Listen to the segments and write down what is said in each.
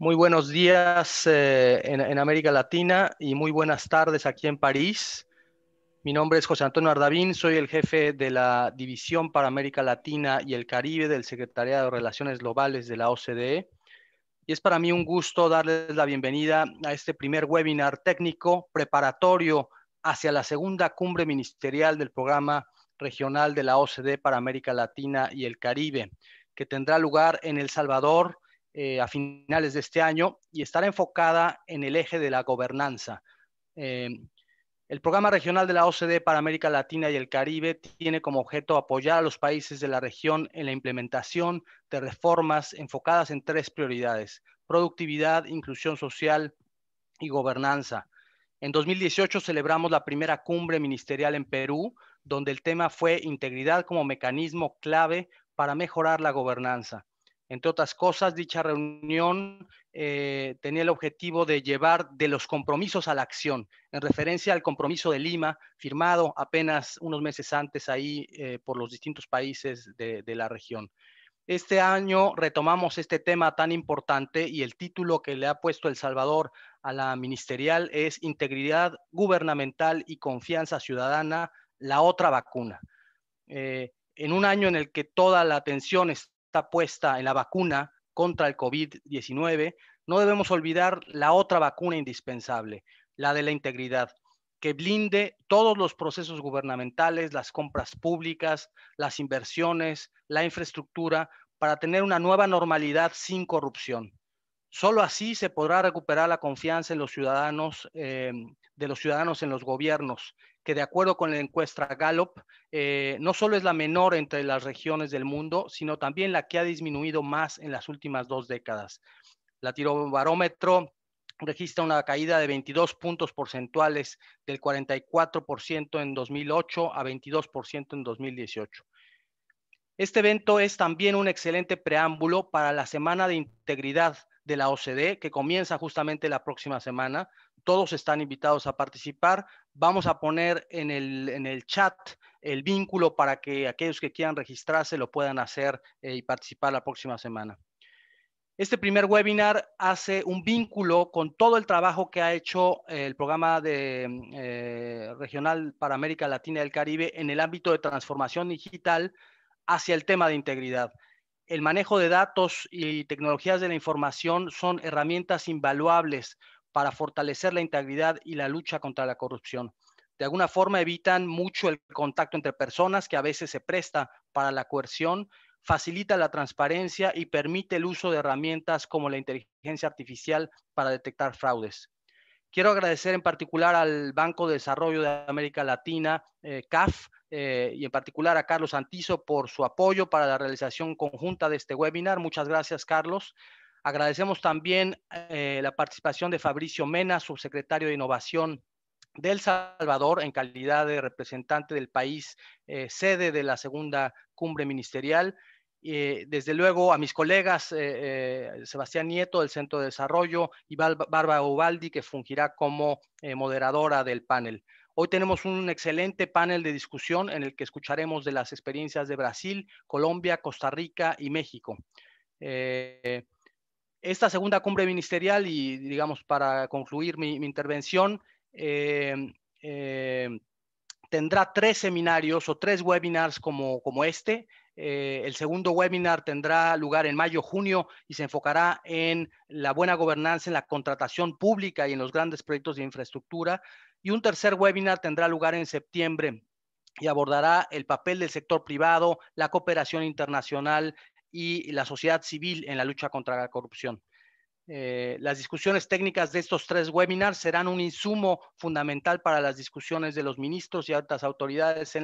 Muy buenos días en América Latina y muy buenas tardes aquí en París. Mi nombre es José Antonio Ardavín, soy el jefe de la División para América Latina y el Caribe del Secretariado de Relaciones Globales de la OCDE. Y es para mí un gusto darles la bienvenida a este primer webinar técnico preparatorio hacia la segunda cumbre ministerial del Programa Regional de la OCDE para América Latina y el Caribe, que tendrá lugar en El Salvador a finales de este año y estará enfocada en el eje de la gobernanza. Eh, el Programa Regional de la OCDE para América Latina y el Caribe tiene como objeto apoyar a los países de la región en la implementación de reformas enfocadas en tres prioridades: productividad, inclusión social y gobernanza. En 2018 celebramos la primera cumbre ministerial en Perú, donde el tema fue integridad como mecanismo clave para mejorar la gobernanza. Entre otras cosas, dicha reunión tenía el objetivo de llevar de los compromisos a la acción, en referencia al compromiso de Lima, firmado apenas unos meses antes ahí por los distintos países de la región. Este año retomamos este tema tan importante y el título que le ha puesto El Salvador a la ministerial es Integridad Gubernamental y Confianza Ciudadana, la otra vacuna. En un año en el que toda la atención está puesta en la vacuna contra el COVID-19, no debemos olvidar la otra vacuna indispensable, la de la integridad, que blinde todos los procesos gubernamentales, las compras públicas, las inversiones, la infraestructura, para tener una nueva normalidad sin corrupción. Solo así se podrá recuperar la confianza en los ciudadanos, de los ciudadanos en los gobiernos, que de acuerdo con la encuesta Gallup, no solo es la menor entre las regiones del mundo, sino también la que ha disminuido más en las últimas 2 décadas. Latinobarómetro registra una caída de 22 puntos porcentuales del 44% en 2008 a 22% en 2018. Este evento es también un excelente preámbulo para la Semana de Integridad de la OCDE, que comienza justamente la próxima semana. Todos están invitados a participar. Vamos a poner en el chat el vínculo para que aquellos que quieran registrarse lo puedan hacer y participar la próxima semana. Este primer webinar hace un vínculo con todo el trabajo que ha hecho el programa regional para América Latina y el Caribe en el ámbito de transformación digital hacia el tema de integridad. El manejo de datos y tecnologías de la información son herramientas invaluables para fortalecer la integridad y la lucha contra la corrupción. De alguna forma evitan mucho el contacto entre personas, que a veces se presta para la coerción, facilita la transparencia y permite el uso de herramientas como la inteligencia artificial para detectar fraudes. Quiero agradecer en particular al Banco de Desarrollo de América Latina, CAF, y en particular a Carlos Antizo por su apoyo para la realización conjunta de este webinar. Muchas gracias, Carlos. Agradecemos también la participación de Fabricio Mena, subsecretario de Innovación de El Salvador, en calidad de representante del país, sede de la segunda cumbre ministerial. Desde luego a mis colegas Sebastián Nieto del Centro de Desarrollo y Bárbara Ubaldi, que fungirá como moderadora del panel. Hoy tenemos un excelente panel de discusión en el que escucharemos de las experiencias de Brasil, Colombia, Costa Rica y México. Esta segunda cumbre ministerial, y digamos para concluir mi intervención, tendrá 3 seminarios o 3 webinars como este. El segundo webinar tendrá lugar en mayo-junio y se enfocará en la buena gobernanza en la contratación pública y en los grandes proyectos de infraestructura. Y un tercer webinar tendrá lugar en septiembre y abordará el papel del sector privado, la cooperación internacional y la sociedad civil en la lucha contra la corrupción. Las discusiones técnicas de estos 3 webinars serán un insumo fundamental para las discusiones de los ministros y altas autoridades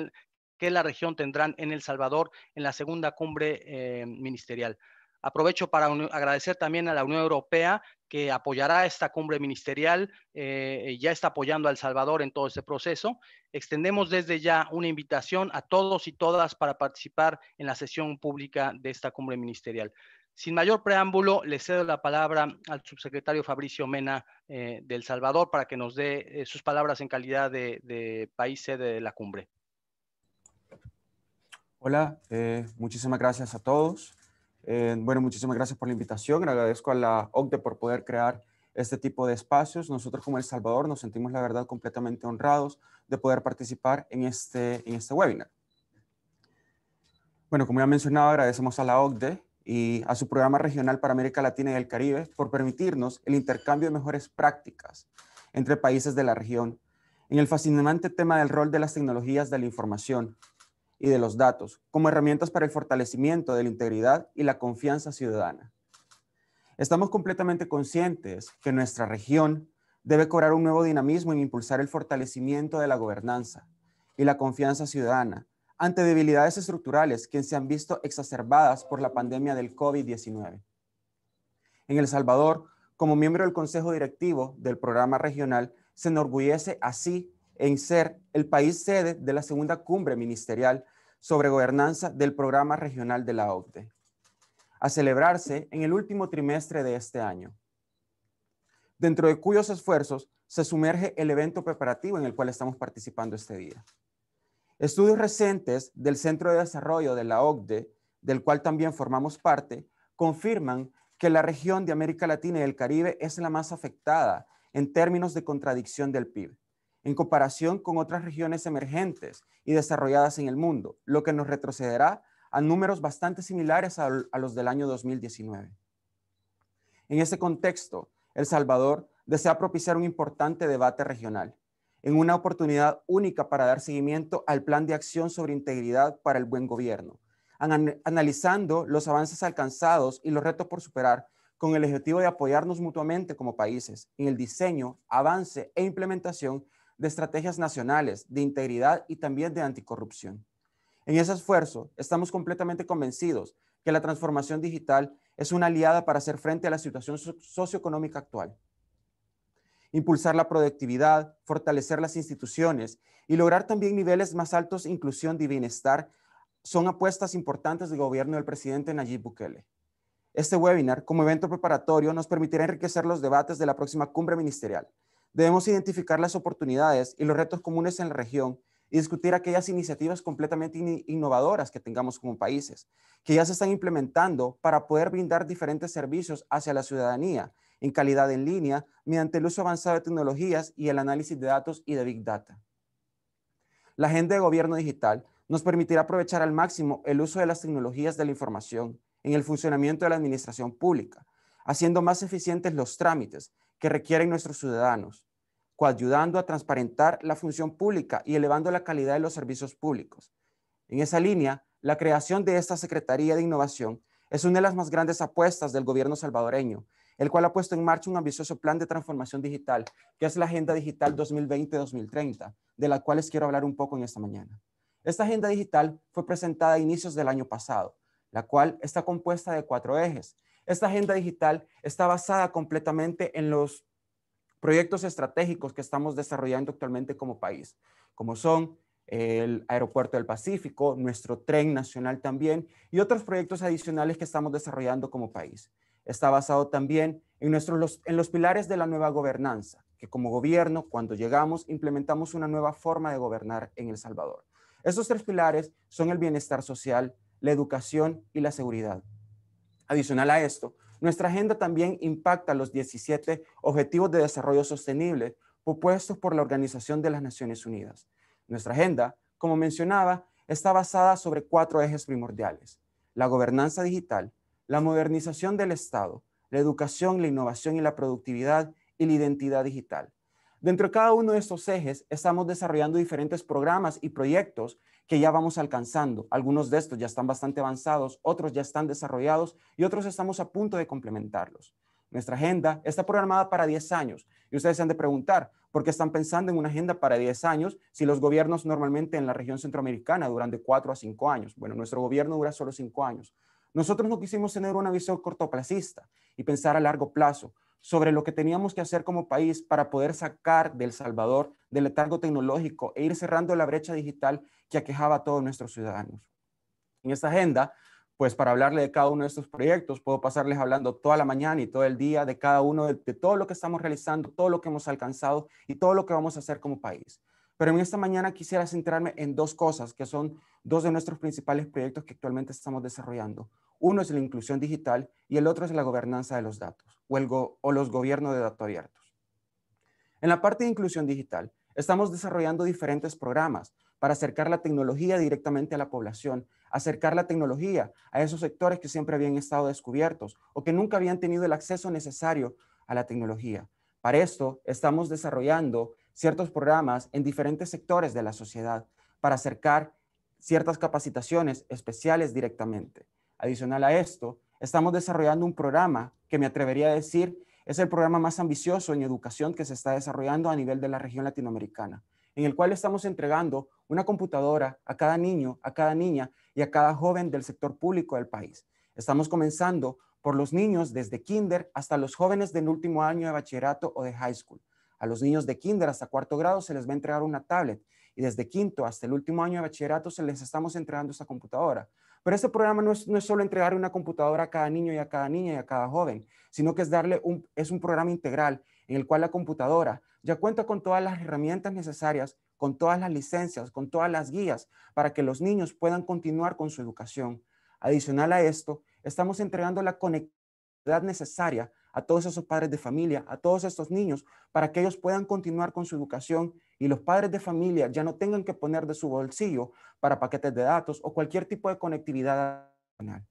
que la región tendrán en El Salvador en la segunda cumbre ministerial. Aprovecho para agradecer también a la Unión Europea, que apoyará esta cumbre ministerial, ya está apoyando a El Salvador en todo este proceso. Extendemos desde ya una invitación a todos y todas para participar en la sesión pública de esta cumbre ministerial. Sin mayor preámbulo, le cedo la palabra al subsecretario Fabricio Mena de El Salvador para que nos dé sus palabras en calidad de país sede de la cumbre. Hola, muchísimas gracias a todos. Bueno, muchísimas gracias por la invitación. Agradezco a la OCDE por poder crear este tipo de espacios. Nosotros como El Salvador nos sentimos, la verdad, completamente honrados de poder participar en este webinar. Bueno, como ya mencionaba, agradecemos a la OCDE y a su programa regional para América Latina y el Caribe por permitirnos el intercambio de mejores prácticas entre países de la región en el fascinante tema del rol de las tecnologías de la información y de los datos como herramientas para el fortalecimiento de la integridad y la confianza ciudadana. Estamos completamente conscientes que nuestra región debe cobrar un nuevo dinamismo en impulsar el fortalecimiento de la gobernanza y la confianza ciudadana ante debilidades estructurales que se han visto exacerbadas por la pandemia del COVID-19. En El Salvador, como miembro del Consejo Directivo del Programa Regional, se enorgullece así en ser el país sede de la segunda cumbre ministerial sobre gobernanza del Programa Regional de la OCDE, a celebrarse en el último trimestre de este año, dentro de cuyos esfuerzos se sumerge el evento preparativo en el cual estamos participando este día. Estudios recientes del Centro de Desarrollo de la OCDE, del cual también formamos parte, confirman que la región de América Latina y el Caribe es la más afectada en términos de contradicción del PIB, en comparación con otras regiones emergentes y desarrolladas en el mundo, lo que nos retrocederá a números bastante similares a los del año 2019. En este contexto, El Salvador desea propiciar un importante debate regional, en una oportunidad única para dar seguimiento al Plan de Acción sobre Integridad para el Buen Gobierno, analizando los avances alcanzados y los retos por superar, con el objetivo de apoyarnos mutuamente como países en el diseño, avance e implementación de estrategias nacionales de integridad y también de anticorrupción. En ese esfuerzo, estamos completamente convencidos que la transformación digital es una aliada para hacer frente a la situación socioeconómica actual. Impulsar la productividad, fortalecer las instituciones y lograr también niveles más altos de inclusión y bienestar son apuestas importantes del gobierno del presidente Nayib Bukele. Este webinar, como evento preparatorio, nos permitirá enriquecer los debates de la próxima cumbre ministerial. Debemos identificar las oportunidades y los retos comunes en la región y discutir aquellas iniciativas completamente innovadoras que tengamos como países, que ya se están implementando para poder brindar diferentes servicios hacia la ciudadanía en calidad en línea mediante el uso avanzado de tecnologías y el análisis de datos y de Big Data. La agenda de gobierno digital nos permitirá aprovechar al máximo el uso de las tecnologías de la información en el funcionamiento de la administración pública, haciendo más eficientes los trámites que requieren nuestros ciudadanos, coayudando a transparentar la función pública y elevando la calidad de los servicios públicos. En esa línea, la creación de esta Secretaría de Innovación es una de las más grandes apuestas del gobierno salvadoreño, el cual ha puesto en marcha un ambicioso plan de transformación digital, que es la Agenda Digital 2020-2030, de la cual les quiero hablar un poco en esta mañana. Esta agenda digital fue presentada a inicios del año pasado, la cual está compuesta de 4 ejes. Esta agenda digital está basada completamente en los proyectos estratégicos que estamos desarrollando actualmente como país, como son el Aeropuerto del Pacífico, nuestro tren nacional también y otros proyectos adicionales que estamos desarrollando como país. Está basado también en los pilares de la nueva gobernanza, que como gobierno, cuando llegamos, implementamos una nueva forma de gobernar en El Salvador. Estos 3 pilares son el bienestar social, la educación y la seguridad. Adicional a esto, nuestra agenda también impacta los 17 Objetivos de Desarrollo Sostenible propuestos por la Organización de las Naciones Unidas. Nuestra agenda, como mencionaba, está basada sobre 4 ejes primordiales: la gobernanza digital, la modernización del Estado, la educación, la innovación y la productividad y la identidad digital. Dentro de cada uno de estos ejes estamos desarrollando diferentes programas y proyectos que ya vamos alcanzando. Algunos de estos ya están bastante avanzados, otros ya están desarrollados y otros estamos a punto de complementarlos. Nuestra agenda está programada para 10 años y ustedes se han de preguntar, ¿por qué están pensando en una agenda para 10 años si los gobiernos normalmente en la región centroamericana duran de 4 a 5 años? Bueno, nuestro gobierno dura solo 5 años. Nosotros no quisimos tener una visión cortoplacista y pensar a largo plazo sobre lo que teníamos que hacer como país para poder sacar de El Salvador del letargo tecnológico e ir cerrando la brecha digital que aquejaba a todos nuestros ciudadanos. En esta agenda, pues para hablarle de cada uno de estos proyectos, puedo pasarles hablando toda la mañana y todo el día de cada uno de todo lo que estamos realizando, todo lo que hemos alcanzado y todo lo que vamos a hacer como país. Pero en esta mañana quisiera centrarme en 2 cosas que son 2 de nuestros principales proyectos que actualmente estamos desarrollando. Uno es la inclusión digital y el otro es la gobernanza de los datos o los gobiernos de datos abiertos. En la parte de inclusión digital, estamos desarrollando diferentes programas para acercar la tecnología directamente a la población, acercar la tecnología a esos sectores que siempre habían estado descubiertos o que nunca habían tenido el acceso necesario a la tecnología. Para esto, estamos desarrollando ciertos programas en diferentes sectores de la sociedad para acercar ciertas capacitaciones especiales directamente. Adicional a esto, estamos desarrollando un programa que me atrevería a decir es el programa más ambicioso en educación que se está desarrollando a nivel de la región latinoamericana, en el cual estamos entregando una computadora a cada niño, a cada niña y a cada joven del sector público del país. Estamos comenzando por los niños desde kinder hasta los jóvenes del último año de bachillerato o de high school. A los niños de kinder hasta cuarto grado se les va a entregar una tablet y desde quinto hasta el último año de bachillerato se les estamos entregando esta computadora. Pero este programa no es solo entregar una computadora a cada niño y a cada niña y a cada joven, sino que es un programa integral en el cual la computadora ya cuenta con todas las herramientas necesarias, con todas las licencias, con todas las guías para que los niños puedan continuar con su educación. Adicional a esto, estamos entregando la conectividad necesaria a todos esos padres de familia, a todos estos niños, para que ellos puedan continuar con su educación y los padres de familia ya no tengan que poner de su bolsillo para paquetes de datos o cualquier tipo de conectividad adicional.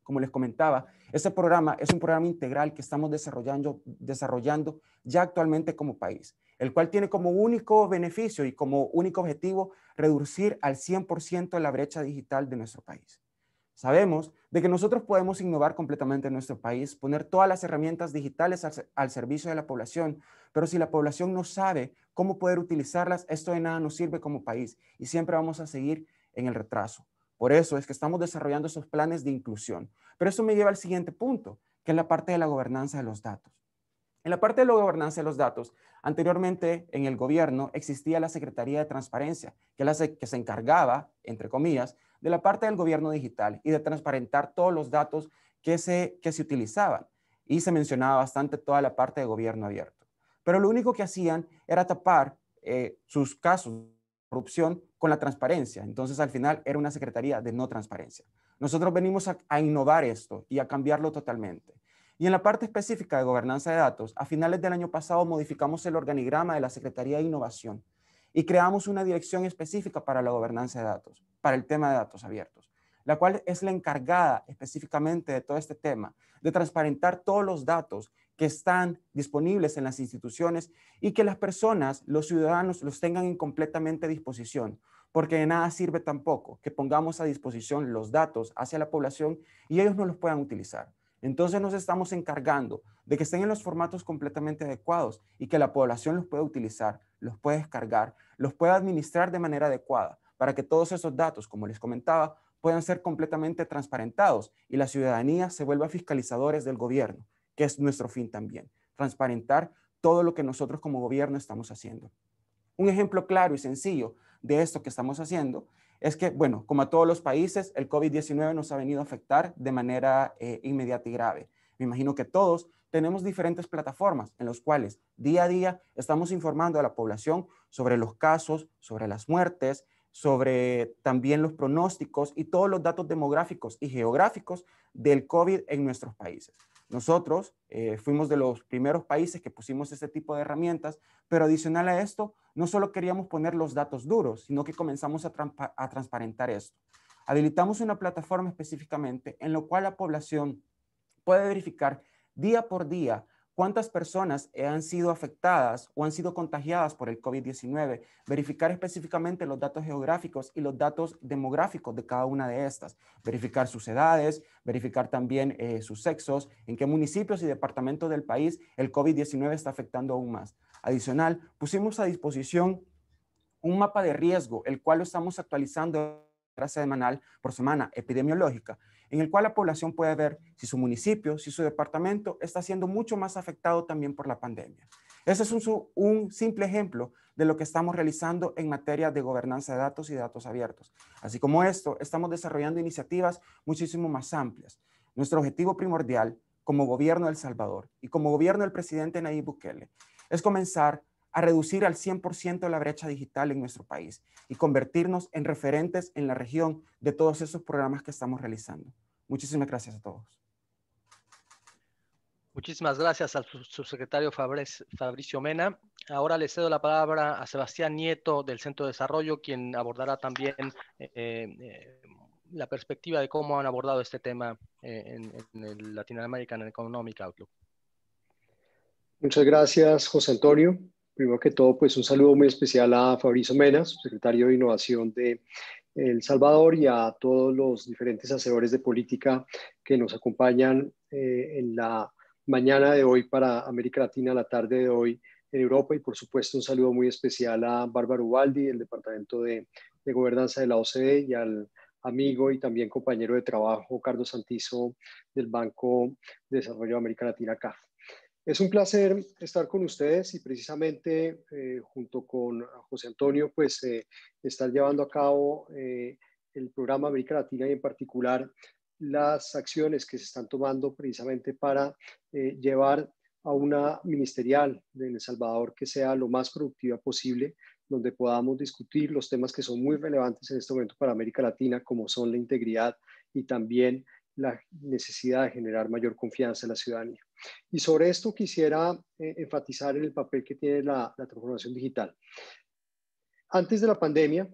Como les comentaba, este programa es un programa integral que estamos desarrollando ya actualmente como país, el cual tiene como único beneficio y como único objetivo reducir al 100% la brecha digital de nuestro país. Sabemos de que nosotros podemos innovar completamente en nuestro país, poner todas las herramientas digitales al servicio de la población, pero si la población no sabe cómo poder utilizarlas, esto de nada nos sirve como país y siempre vamos a seguir en el retraso. Por eso es que estamos desarrollando esos planes de inclusión. Pero eso me lleva al siguiente punto, que es la parte de la gobernanza de los datos. En la parte de la gobernanza de los datos, anteriormente en el gobierno existía la Secretaría de Transparencia, que se encargaba, entre comillas, de la parte del gobierno digital y de transparentar todos los datos que se utilizaban. Y se mencionaba bastante toda la parte de gobierno abierto. Pero lo único que hacían era tapar sus casos de corrupción con la transparencia. Entonces, al final, era una secretaría de no transparencia. Nosotros venimos a innovar esto y a cambiarlo totalmente. Y en la parte específica de gobernanza de datos, a finales del año pasado modificamos el organigrama de la Secretaría de Innovación y creamos una dirección específica para la gobernanza de datos, para el tema de datos abiertos, la cual es la encargada específicamente de todo este tema, de transparentar todos los datos que están disponibles en las instituciones y que las personas, los ciudadanos, los tengan en completamente disposición, porque de nada sirve tampoco que pongamos a disposición los datos hacia la población y ellos no los puedan utilizar. Entonces nos estamos encargando de que estén en los formatos completamente adecuados y que la población los pueda utilizar, los pueda descargar, los pueda administrar de manera adecuada para que todos esos datos, como les comentaba, puedan ser completamente transparentados y la ciudadanía se vuelva fiscalizadores del gobierno, que es nuestro fin también, transparentar todo lo que nosotros como gobierno estamos haciendo. Un ejemplo claro y sencillo de esto que estamos haciendo es que, bueno, como a todos los países, el COVID-19 nos ha venido a afectar de manera inmediata y grave. Me imagino que todos tenemos diferentes plataformas en las cuales día a día estamos informando a la población sobre los casos, sobre las muertes, sobre también los pronósticos y todos los datos demográficos y geográficos del COVID en nuestros países. Nosotros fuimos de los primeros países que pusimos este tipo de herramientas, pero adicional a esto, no solo queríamos poner los datos duros, sino que comenzamos a transparentar esto. Habilitamos una plataforma específicamente en la cual la población puede verificar día por día cuántas personas han sido afectadas o han sido contagiadas por el COVID-19, verificar específicamente los datos geográficos y los datos demográficos de cada una de estas, verificar sus edades, verificar también sus sexos, en qué municipios y departamentos del país el COVID-19 está afectando aún más. Adicional, pusimos a disposición un mapa de riesgo, el cual lo estamos actualizando semanal por semana epidemiológica, en el cual la población puede ver si su municipio, si su departamento está siendo mucho más afectado también por la pandemia. Ese es un simple ejemplo de lo que estamos realizando en materia de gobernanza de datos y de datos abiertos. Así como esto, estamos desarrollando iniciativas muchísimo más amplias. Nuestro objetivo primordial como gobierno de El Salvador y como gobierno del presidente Nayib Bukele es comenzar a reducir al 100% la brecha digital en nuestro país y convertirnos en referentes en la región de todos esos programas que estamos realizando. Muchísimas gracias a todos. Muchísimas gracias al subsecretario Fabricio Mena. Ahora le cedo la palabra a Sebastián Nieto del Centro de Desarrollo, quien abordará también la perspectiva de cómo han abordado este tema en el Latin American Economic Outlook. Muchas gracias, José Antonio. Primero que todo, pues un saludo muy especial a Fabricio Mena, subsecretario de Innovación de El Salvador, y a todos los diferentes hacedores de política que nos acompañan en la mañana de hoy para América Latina, la tarde de hoy en Europa, y por supuesto un saludo muy especial a Bárbara Ubaldi, del Departamento de Gobernanza de la OCDE, y al amigo y también compañero de trabajo Carlos Santizo del Banco de Desarrollo de América Latina, CAF. Es un placer estar con ustedes y precisamente junto con José Antonio, pues estar llevando a cabo el programa América Latina y en particular las acciones que se están tomando precisamente para llevar a una ministerial de El Salvador que sea lo más productiva posible, donde podamos discutir los temas que son muy relevantes en este momento para América Latina, como son la integridad y también la necesidad de generar mayor confianza en la ciudadanía. Y sobre esto quisiera enfatizar en el papel que tiene la transformación digital. Antes de la pandemia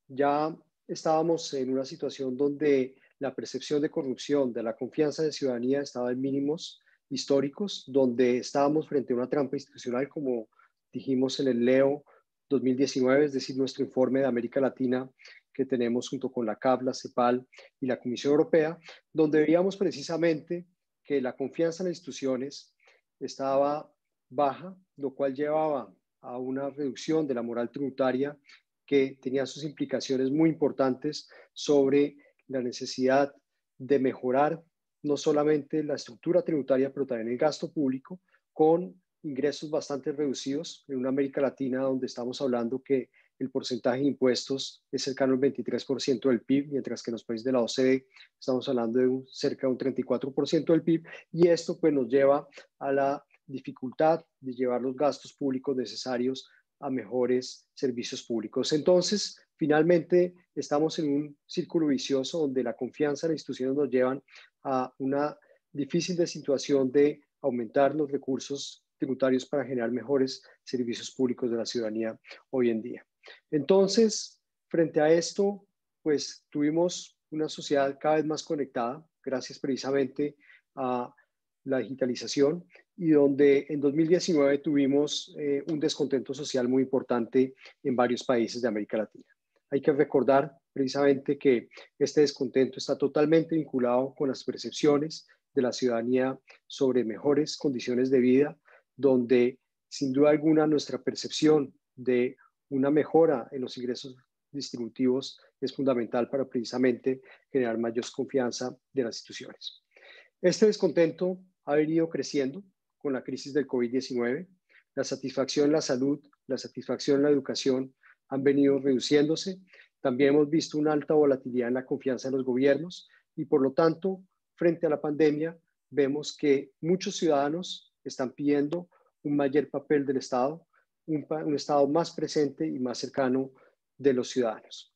ya estábamos en una situación donde la percepción de corrupción, de la confianza de ciudadanía estaba en mínimos históricos, donde estábamos frente a una trampa institucional, como dijimos en el Leo 2019, es decir, nuestro informe de América Latina que tenemos junto con la CAF, la CEPAL y la Comisión Europea, donde veíamos precisamente que la confianza en las instituciones estaba baja, lo cual llevaba a una reducción de la moral tributaria que tenía sus implicaciones muy importantes sobre la necesidad de mejorar no solamente la estructura tributaria, pero también el gasto público, con ingresos bastante reducidos en una América Latina donde estamos hablando que el porcentaje de impuestos es cercano al 23% del PIB, mientras que en los países de la OCDE estamos hablando de cerca de un 34% del PIB, y esto pues nos lleva a la dificultad de llevar los gastos públicos necesarios a mejores servicios públicos. Entonces, finalmente, estamos en un círculo vicioso donde la confianza en las instituciones nos llevan a una difícil situación de aumentar los recursos tributarios para generar mejores servicios públicos de la ciudadanía hoy en día. Entonces, frente a esto, pues tuvimos una sociedad cada vez más conectada, gracias precisamente a la digitalización, y donde en 2019 tuvimos un descontento social muy importante en varios países de América Latina. Hay que recordar precisamente que este descontento está totalmente vinculado con las percepciones de la ciudadanía sobre mejores condiciones de vida, donde sin duda alguna nuestra percepción de una mejora en los ingresos distributivos es fundamental para precisamente generar mayor confianza de las instituciones. Este descontento ha venido creciendo con la crisis del COVID-19. La satisfacción en la salud, la satisfacción en la educación han venido reduciéndose. También hemos visto una alta volatilidad en la confianza en los gobiernos y, por lo tanto, frente a la pandemia, vemos que muchos ciudadanos están pidiendo un mayor papel del Estado, un Estado más presente y más cercano de los ciudadanos.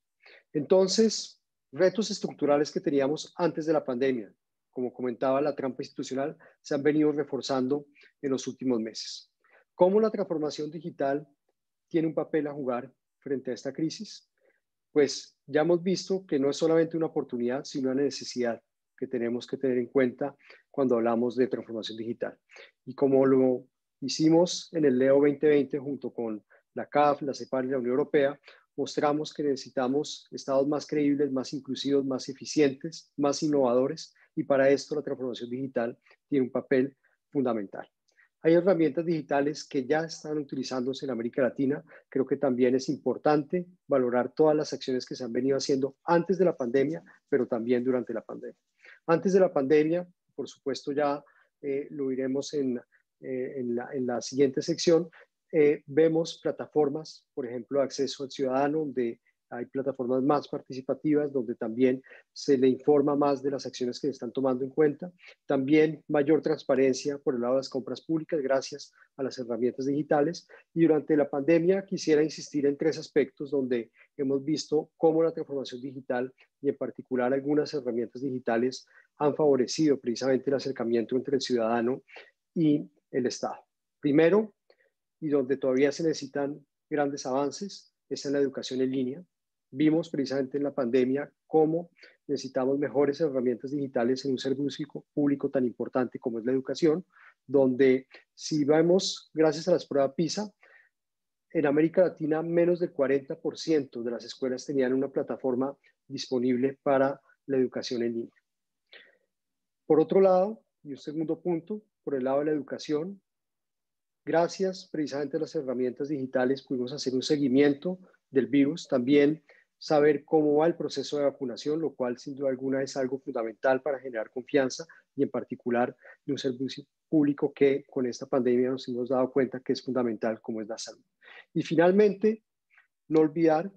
Entonces, retos estructurales que teníamos antes de la pandemia, como comentaba, la trampa institucional, se han venido reforzando en los últimos meses. ¿Cómo la transformación digital tiene un papel a jugar frente a esta crisis? Pues ya hemos visto que no es solamente una oportunidad, sino una necesidad que tenemos que tener en cuenta cuando hablamos de transformación digital. Y como lo hicimos en el Leo 2020 junto con la CAF, la CEPAL y la Unión Europea, mostramos que necesitamos estados más creíbles, más inclusivos, más eficientes, más innovadores, y para esto la transformación digital tiene un papel fundamental. Hay herramientas digitales que ya están utilizándose en América Latina. Creo que también es importante valorar todas las acciones que se han venido haciendo antes de la pandemia, pero también durante la pandemia. Antes de la pandemia, por supuesto ya lo iremos en la siguiente sección, vemos plataformas, por ejemplo, acceso al ciudadano, donde hay plataformas más participativas, donde también se le informa más de las acciones que se están tomando en cuenta. También mayor transparencia por el lado de las compras públicas gracias a las herramientas digitales. Y durante la pandemia quisiera insistir en tres aspectos donde hemos visto cómo la transformación digital y en particular algunas herramientas digitales han favorecido precisamente el acercamiento entre el ciudadano y el Estado. Primero, y donde todavía se necesitan grandes avances, es en la educación en línea. Vimos precisamente en la pandemia cómo necesitamos mejores herramientas digitales en un servicio público tan importante como es la educación, donde si vemos, gracias a las pruebas PISA, en América Latina menos del 40% de las escuelas tenían una plataforma disponible para la educación en línea. Por otro lado, y un segundo punto, por el lado de la educación, gracias precisamente a las herramientas digitales pudimos hacer un seguimiento del virus, también saber cómo va el proceso de vacunación, lo cual sin duda alguna es algo fundamental para generar confianza y en particular de un servicio público que con esta pandemia nos hemos dado cuenta que es fundamental como es la salud. Y finalmente, no olvidar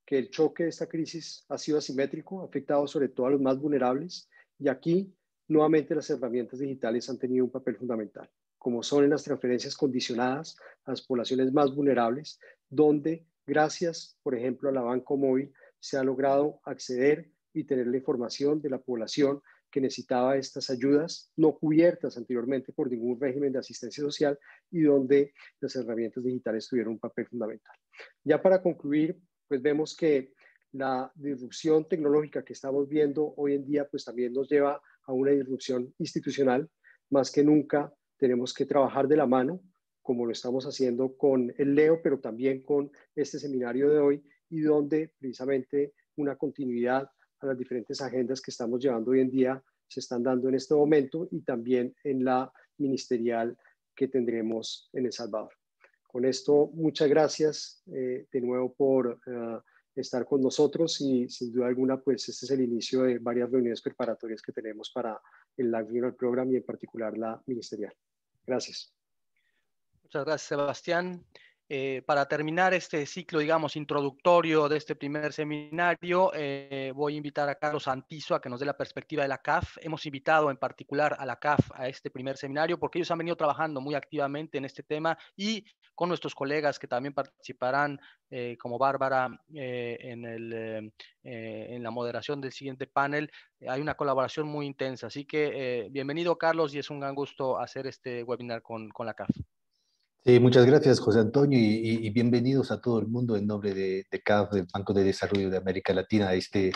que el choque de esta crisis ha sido asimétrico, ha afectado sobre todo a los más vulnerables y aquí nuevamente las herramientas digitales han tenido un papel fundamental, como son en las transferencias condicionadas a las poblaciones más vulnerables, donde gracias, por ejemplo, a la Banco Móvil se ha logrado acceder y tener la información de la población que necesitaba estas ayudas no cubiertas anteriormente por ningún régimen de asistencia social y donde las herramientas digitales tuvieron un papel fundamental. Ya para concluir, pues vemos que la disrupción tecnológica que estamos viendo hoy en día pues también nos lleva a una disrupción institucional. Más que nunca tenemos que trabajar de la mano, como lo estamos haciendo con el Leo, pero también con este seminario de hoy y donde precisamente una continuidad a las diferentes agendas que estamos llevando hoy en día se están dando en este momento y también en la ministerial que tendremos en El Salvador. Con esto, muchas gracias de nuevo por estar con nosotros y sin duda alguna, pues este es el inicio de varias reuniones preparatorias que tenemos para el Live Regional Program y en particular la ministerial. Gracias. Muchas gracias, Sebastián. Para terminar este ciclo, digamos, introductorio de este primer seminario, voy a invitar a Carlos Antizo a que nos dé la perspectiva de la CAF. Hemos invitado en particular a la CAF a este primer seminario porque ellos han venido trabajando muy activamente en este tema y con nuestros colegas que también participarán, como Bárbara, en la moderación del siguiente panel. Hay una colaboración muy intensa. Así que bienvenido, Carlos, y es un gran gusto hacer este webinar con la CAF. Sí, muchas gracias, José Antonio, y bienvenidos a todo el mundo en nombre de CAF, del Banco de Desarrollo de América Latina, a este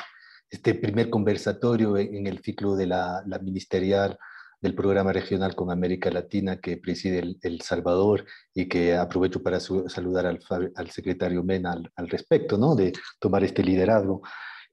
primer conversatorio en el ciclo de la ministerial del Programa Regional con América Latina que preside el Salvador y que aprovecho para saludar al secretario Mena al respecto, ¿no? De tomar este liderazgo.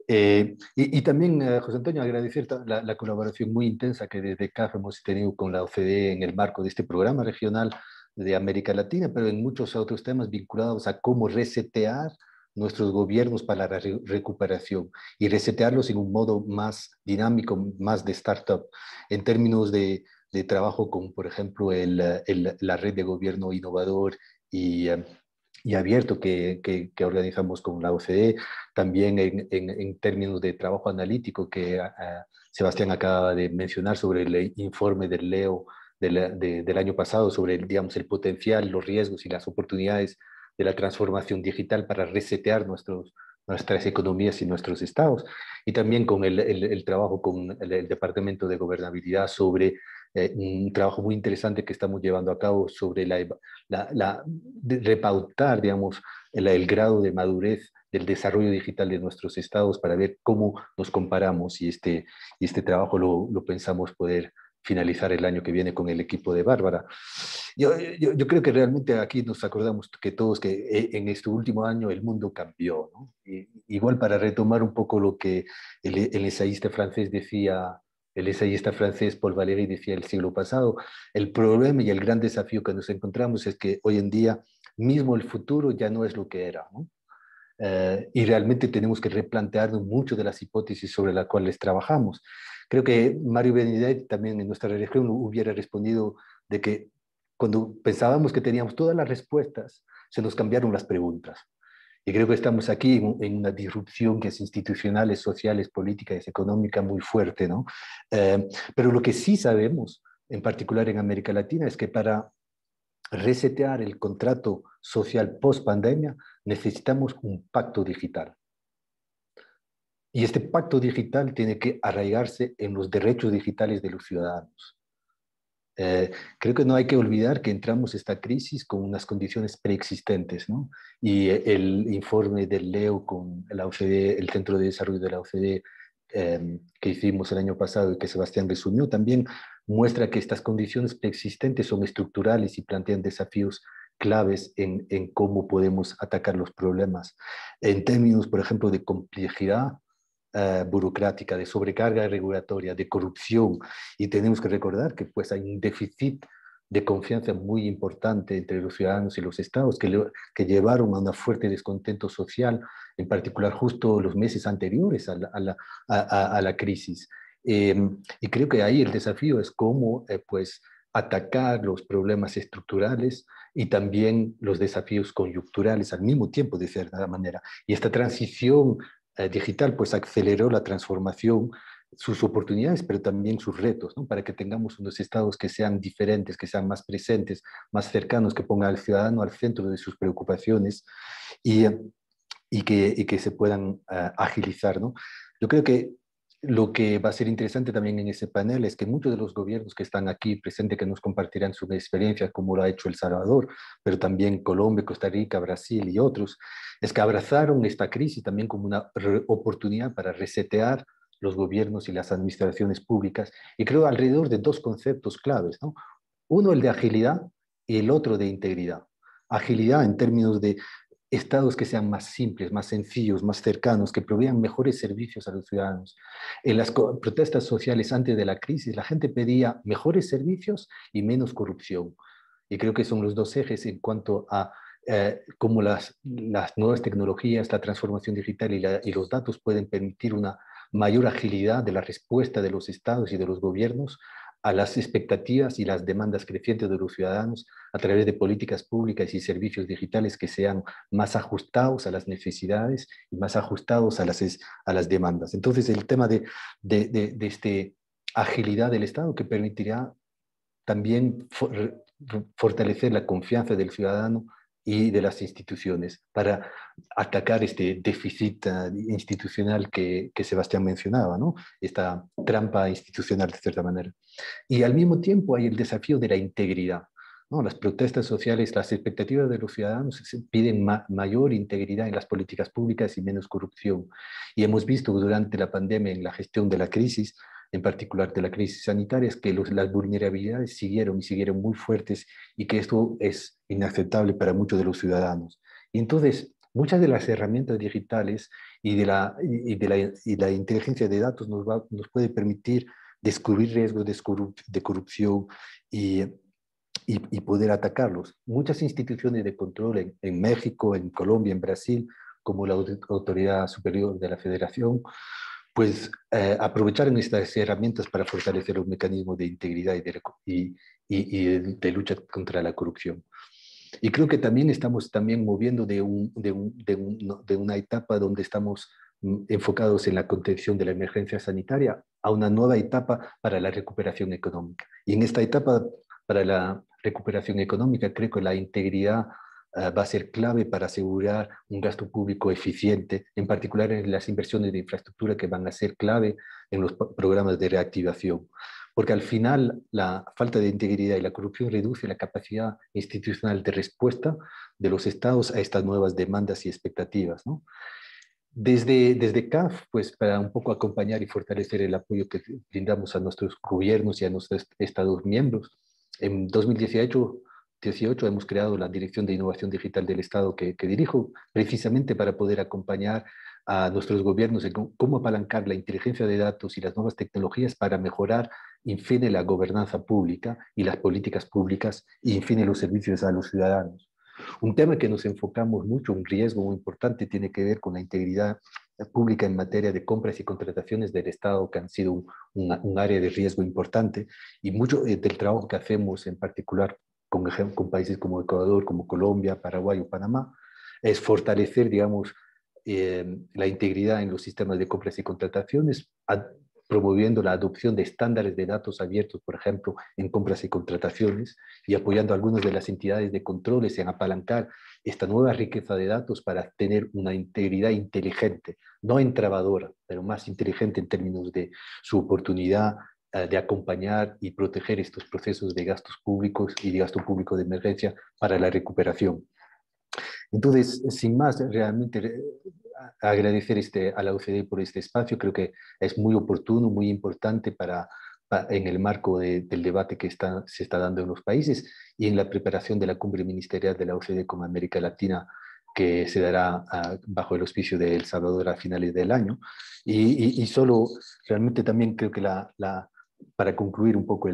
Y también, José Antonio, agradecer la colaboración muy intensa que desde CAF hemos tenido con la OCDE en el marco de este programa regional de América Latina, pero en muchos otros temas vinculados a cómo resetear nuestros gobiernos para la recuperación y resetearlos en un modo más dinámico, más de startup, en términos de trabajo con, por ejemplo, la red de gobierno innovador y abierto que organizamos con la OCDE, también en términos de trabajo analítico que Sebastián acaba de mencionar sobre el informe del Leo del año pasado sobre, digamos, el potencial, los riesgos y las oportunidades de la transformación digital para resetear nuestras economías y nuestros estados. Y también con el trabajo con el Departamento de Gobernabilidad sobre un trabajo muy interesante que estamos llevando a cabo sobre repautar, digamos, el grado de madurez del desarrollo digital de nuestros estados para ver cómo nos comparamos y este trabajo lo pensamos poder finalizar el año que viene con el equipo de Bárbara. Yo creo que realmente aquí nos acordamos que todos que en este último año el mundo cambió, ¿no? Igual para retomar un poco lo que el ensayista francés decía, el ensayista francés Paul Valéry decía el siglo pasado, el problema y el gran desafío que nos encontramos es que hoy en día mismo el futuro ya no es lo que era, ¿no? Y realmente tenemos que replantearnos mucho de las hipótesis sobre las cuales trabajamos. Creo que Mario Benedetti también en nuestra región hubiera respondido de que cuando pensábamos que teníamos todas las respuestas, se nos cambiaron las preguntas. Y creo que estamos aquí en una disrupción que es institucional, es social, es política, es económica muy fuerte, ¿no? Pero lo que sí sabemos, en particular en América Latina, es que para resetear el contrato social post pandemia necesitamos un pacto digital. Y este pacto digital tiene que arraigarse en los derechos digitales de los ciudadanos. Creo que no hay que olvidar que entramos a esta crisis con unas condiciones preexistentes, ¿no? Y el informe del Leo con la OCDE, el Centro de Desarrollo de la OCDE, que hicimos el año pasado y que Sebastián resumió, también muestra que estas condiciones preexistentes son estructurales y plantean desafíos claves en cómo podemos atacar los problemas. En términos, por ejemplo, de complejidad burocrática, de sobrecarga regulatoria, de corrupción, y tenemos que recordar que pues hay un déficit de confianza muy importante entre los ciudadanos y los estados que llevaron a un fuerte descontento social, en particular justo los meses anteriores a la crisis. Y creo que ahí el desafío es cómo pues atacar los problemas estructurales y también los desafíos coyunturales al mismo tiempo, de cierta manera. Y esta transición digital pues aceleró la transformación, sus oportunidades, pero también sus retos, ¿no? Para que tengamos unos estados que sean diferentes, que sean más presentes, más cercanos, que pongan al ciudadano al centro de sus preocupaciones y, y que se puedan agilizar, ¿no? Yo creo que lo que va a ser interesante también en ese panel es que muchos de los gobiernos que están aquí presentes, que nos compartirán sus experiencias, como lo ha hecho El Salvador, pero también Colombia, Costa Rica, Brasil y otros, es que abrazaron esta crisis también como una oportunidad para resetear los gobiernos y las administraciones públicas, y creo alrededor de dos conceptos claves, ¿no? Uno, el de agilidad, y el otro de integridad. Agilidad en términos de estados que sean más simples, más sencillos, más cercanos, que provean mejores servicios a los ciudadanos. En las protestas sociales antes de la crisis, la gente pedía mejores servicios y menos corrupción. Y creo que son los dos ejes en cuanto a cómo las nuevas tecnologías, la transformación digital y los datos pueden permitir una mayor agilidad de la respuesta de los estados y de los gobiernos a las expectativas y las demandas crecientes de los ciudadanos a través de políticas públicas y servicios digitales que sean más ajustados a las necesidades y más ajustados a las demandas. Entonces, el tema de este agilidad del Estado que permitirá también fortalecer la confianza del ciudadano y de las instituciones para atacar este déficit institucional que Sebastián mencionaba, ¿no? Esta trampa institucional de cierta manera. Y al mismo tiempo hay el desafío de la integridad, ¿no? Las protestas sociales, las expectativas de los ciudadanos piden mayor integridad en las políticas públicas y menos corrupción. Y hemos visto durante la pandemia, en la gestión de la crisis, en particular de la crisis sanitaria, es que las vulnerabilidades siguieron y siguieron muy fuertes y que esto es inaceptable para muchos de los ciudadanos. Y entonces, muchas de las herramientas digitales y la inteligencia de datos nos puede permitir descubrir riesgos de corrupción y poder atacarlos. Muchas instituciones de control en México, en Colombia, en Brasil, como la Autoridad Superior de la Federación, pues aprovecharon estas herramientas para fortalecer los mecanismos de integridad y de lucha contra la corrupción. Y creo que también estamos moviendo de una etapa donde estamos enfocados en la contención de la emergencia sanitaria a una nueva etapa para la recuperación económica. Y en esta etapa para la recuperación económica creo que la integridad va a ser clave para asegurar un gasto público eficiente, en particular en las inversiones de infraestructura que van a ser clave en los programas de reactivación. Porque al final la falta de integridad y la corrupción reduce la capacidad institucional de respuesta de los estados a estas nuevas demandas y expectativas, ¿no? Desde CAF, pues para un poco acompañar y fortalecer el apoyo que brindamos a nuestros gobiernos y a nuestros estados miembros, en 2018 hemos creado la Dirección de Innovación Digital del Estado que dirijo, precisamente para poder acompañar a nuestros gobiernos en cómo apalancar la inteligencia de datos y las nuevas tecnologías para mejorar, infine, la gobernanza pública y las políticas públicas y, infine, los servicios a los ciudadanos. Un tema que nos enfocamos mucho, un riesgo muy importante, tiene que ver con la integridad pública en materia de compras y contrataciones del Estado, que han sido un área de riesgo importante, y mucho del trabajo que hacemos, en particular con países como Ecuador, como Colombia, Paraguay o Panamá, es fortalecer, digamos, la integridad en los sistemas de compras y contrataciones, promoviendo la adopción de estándares de datos abiertos, por ejemplo, en compras y contrataciones, y apoyando a algunas de las entidades de controles en apalancar esta nueva riqueza de datos para tener una integridad inteligente, no entravadora, pero más inteligente en términos de su oportunidad de acompañar y proteger estos procesos de gastos públicos y de gasto público de emergencia para la recuperación. Entonces, sin más, realmente agradecer a la OCDE por este espacio. Creo que es muy oportuno, muy importante en el marco del debate que se está dando en los países y en la preparación de la cumbre ministerial de la OCDE con América Latina, que se dará bajo el auspicio de El Salvador a finales del año. Y solo, realmente también creo que para concluir un poco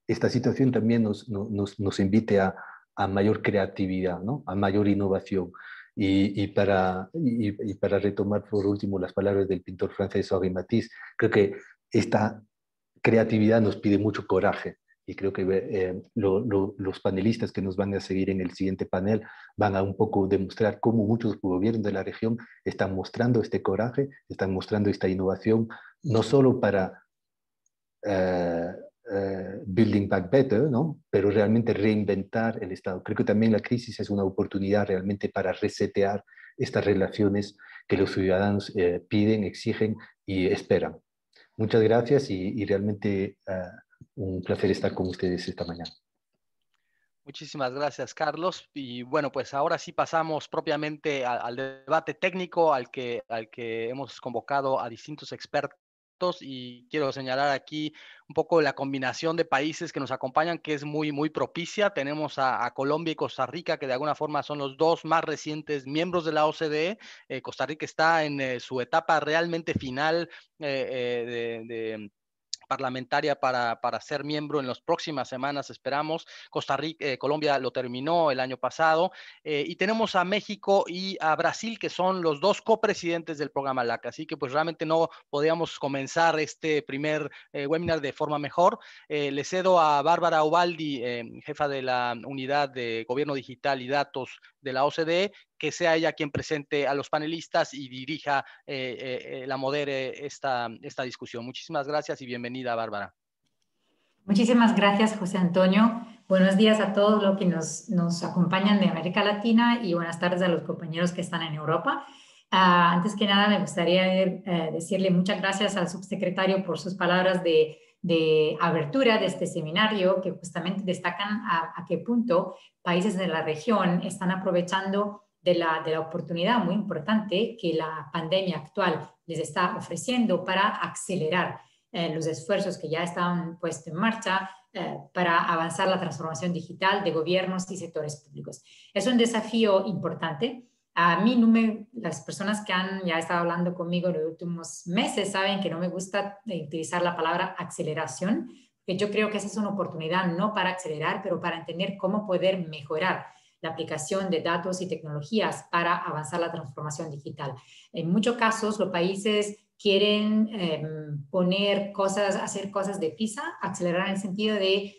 esta situación también nos invite a mayor creatividad, ¿no? A mayor innovación. Y para retomar por último las palabras del pintor francés Henri Matisse, creo que esta creatividad nos pide mucho coraje. Y creo que los panelistas que nos van a seguir en el siguiente panel van a un poco demostrar cómo muchos gobiernos de la región están mostrando este coraje, están mostrando esta innovación, no solo para building back better, ¿no? Pero realmente reinventar el Estado. Creo que también la crisis es una oportunidad realmente para resetear estas relaciones que los ciudadanos piden, exigen y esperan. Muchas gracias y realmente un placer estar con ustedes esta mañana. Muchísimas gracias, Carlos. Y bueno, pues ahora sí pasamos propiamente al debate técnico al que hemos convocado a distintos expertos. Y quiero señalar aquí un poco la combinación de países que nos acompañan, que es muy, muy propicia. Tenemos a Colombia y Costa Rica, que de alguna forma son los dos más recientes miembros de la OCDE. Costa Rica está en su etapa realmente final de parlamentaria para ser miembro en las próximas semanas, esperamos. Colombia lo terminó el año pasado, y tenemos a México y a Brasil, que son los dos copresidentes del programa LAC, así que pues realmente no podíamos comenzar este primer webinar de forma mejor. Le cedo a Bárbara Ubaldi, jefa de la Unidad de Gobierno Digital y Datos de la OCDE, que sea ella quien presente a los panelistas y dirija, la modere esta discusión. Muchísimas gracias y bienvenida, Bárbara. Muchísimas gracias, José Antonio. Buenos días a todos los que nos acompañan de América Latina y buenas tardes a los compañeros que están en Europa. Antes que nada, me gustaría decirle muchas gracias al subsecretario por sus palabras de abertura de este seminario, que justamente destacan a qué punto países de la región están aprovechando de la oportunidad muy importante que la pandemia actual les está ofreciendo para acelerar los esfuerzos que ya están puestos en marcha para avanzar la transformación digital de gobiernos y sectores públicos. Es un desafío importante. A mí las personas que han ya estado hablando conmigo en los últimos meses saben que no me gusta utilizar la palabra aceleración, porque yo creo que esa es una oportunidad no para acelerar, pero para entender cómo poder mejorar la aplicación de datos y tecnologías para avanzar la transformación digital. En muchos casos, los países quieren hacer cosas deprisa, acelerar en el sentido de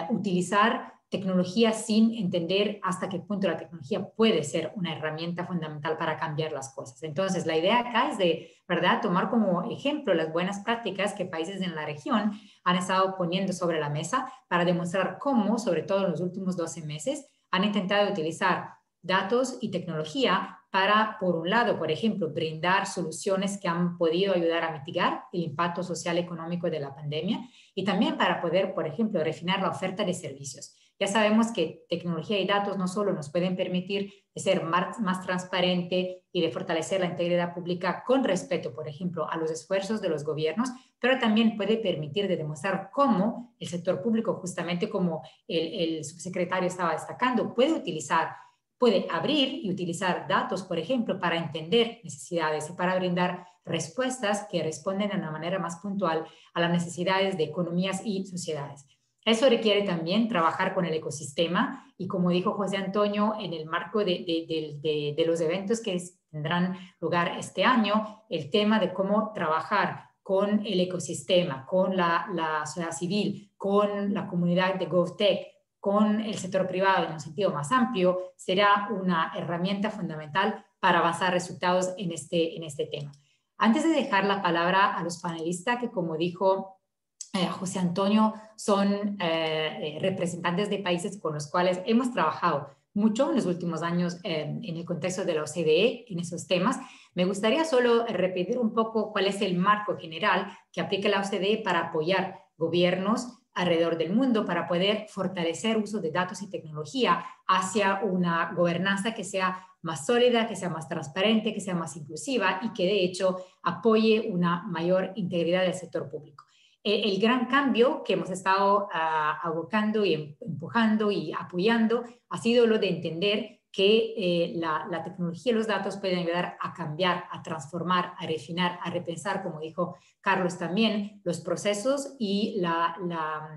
utilizar tecnología sin entender hasta qué punto la tecnología puede ser una herramienta fundamental para cambiar las cosas. Entonces, la idea acá es de, ¿verdad?, tomar como ejemplo las buenas prácticas que países en la región han estado poniendo sobre la mesa para demostrar cómo, sobre todo en los últimos 12 meses, han intentado utilizar datos y tecnología para, por un lado, por ejemplo, brindar soluciones que han podido ayudar a mitigar el impacto social y económico de la pandemia y también para poder, por ejemplo, refinar la oferta de servicios. Ya sabemos que tecnología y datos no solo nos pueden permitir de ser más transparente y de fortalecer la integridad pública con respeto, por ejemplo, a los esfuerzos de los gobiernos, pero también puede permitir de demostrar cómo el sector público, justamente como el subsecretario estaba destacando, puede abrir y utilizar datos, por ejemplo, para entender necesidades y para brindar respuestas que responden de una manera más puntual a las necesidades de economías y sociedades. Eso requiere también trabajar con el ecosistema y, como dijo José Antonio, en el marco de los eventos que tendrán lugar este año, el tema de cómo trabajar con el ecosistema, con la sociedad civil, con la comunidad de GovTech, con el sector privado en un sentido más amplio, será una herramienta fundamental para avanzar resultados en este tema. Antes de dejar la palabra a los panelistas, que como dijo José Antonio, son representantes de países con los cuales hemos trabajado mucho en los últimos años en el contexto de la OCDE en esos temas. Me gustaría solo repetir un poco cuál es el marco general que aplica la OCDE para apoyar gobiernos alrededor del mundo para poder fortalecer uso de datos y tecnología hacia una gobernanza que sea más sólida, que sea más transparente, que sea más inclusiva y que de hecho apoye una mayor integridad del sector público. El gran cambio que hemos estado abocando y empujando y apoyando ha sido lo de entender que la tecnología y los datos pueden ayudar a cambiar, a transformar, a refinar, a repensar, como dijo Carlos también, los procesos y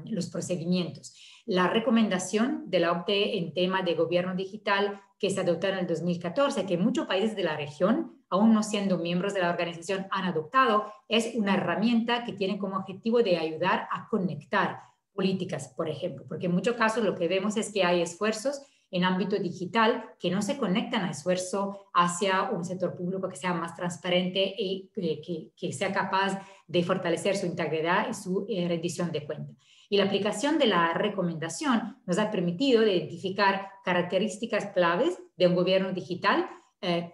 los procedimientos. La recomendación de la OCDE en tema de gobierno digital que se adoptó en el 2014, que muchos países de la región, aún no siendo miembros de la organización, han adoptado, es una herramienta que tiene como objetivo de ayudar a conectar políticas, por ejemplo, porque en muchos casos lo que vemos es que hay esfuerzos en ámbito digital que no se conectan a esfuerzo hacia un sector público que sea más transparente y que sea capaz de fortalecer su integridad y su rendición de cuentas. Y la aplicación de la recomendación nos ha permitido identificar características claves de un gobierno digital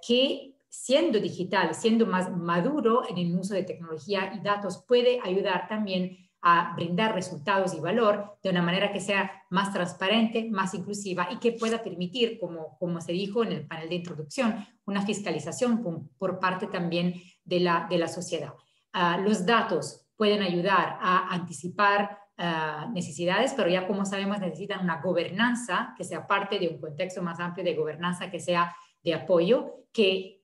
que, siendo digital, siendo más maduro en el uso de tecnología y datos, puede ayudar también a brindar resultados y valor de una manera que sea más transparente, más inclusiva y que pueda permitir, como se dijo en el panel de introducción, una fiscalización por parte también de la sociedad. Los datos pueden ayudar a anticipar necesidades, pero ya como sabemos necesitan una gobernanza que sea parte de un contexto más amplio de gobernanza que sea de apoyo, que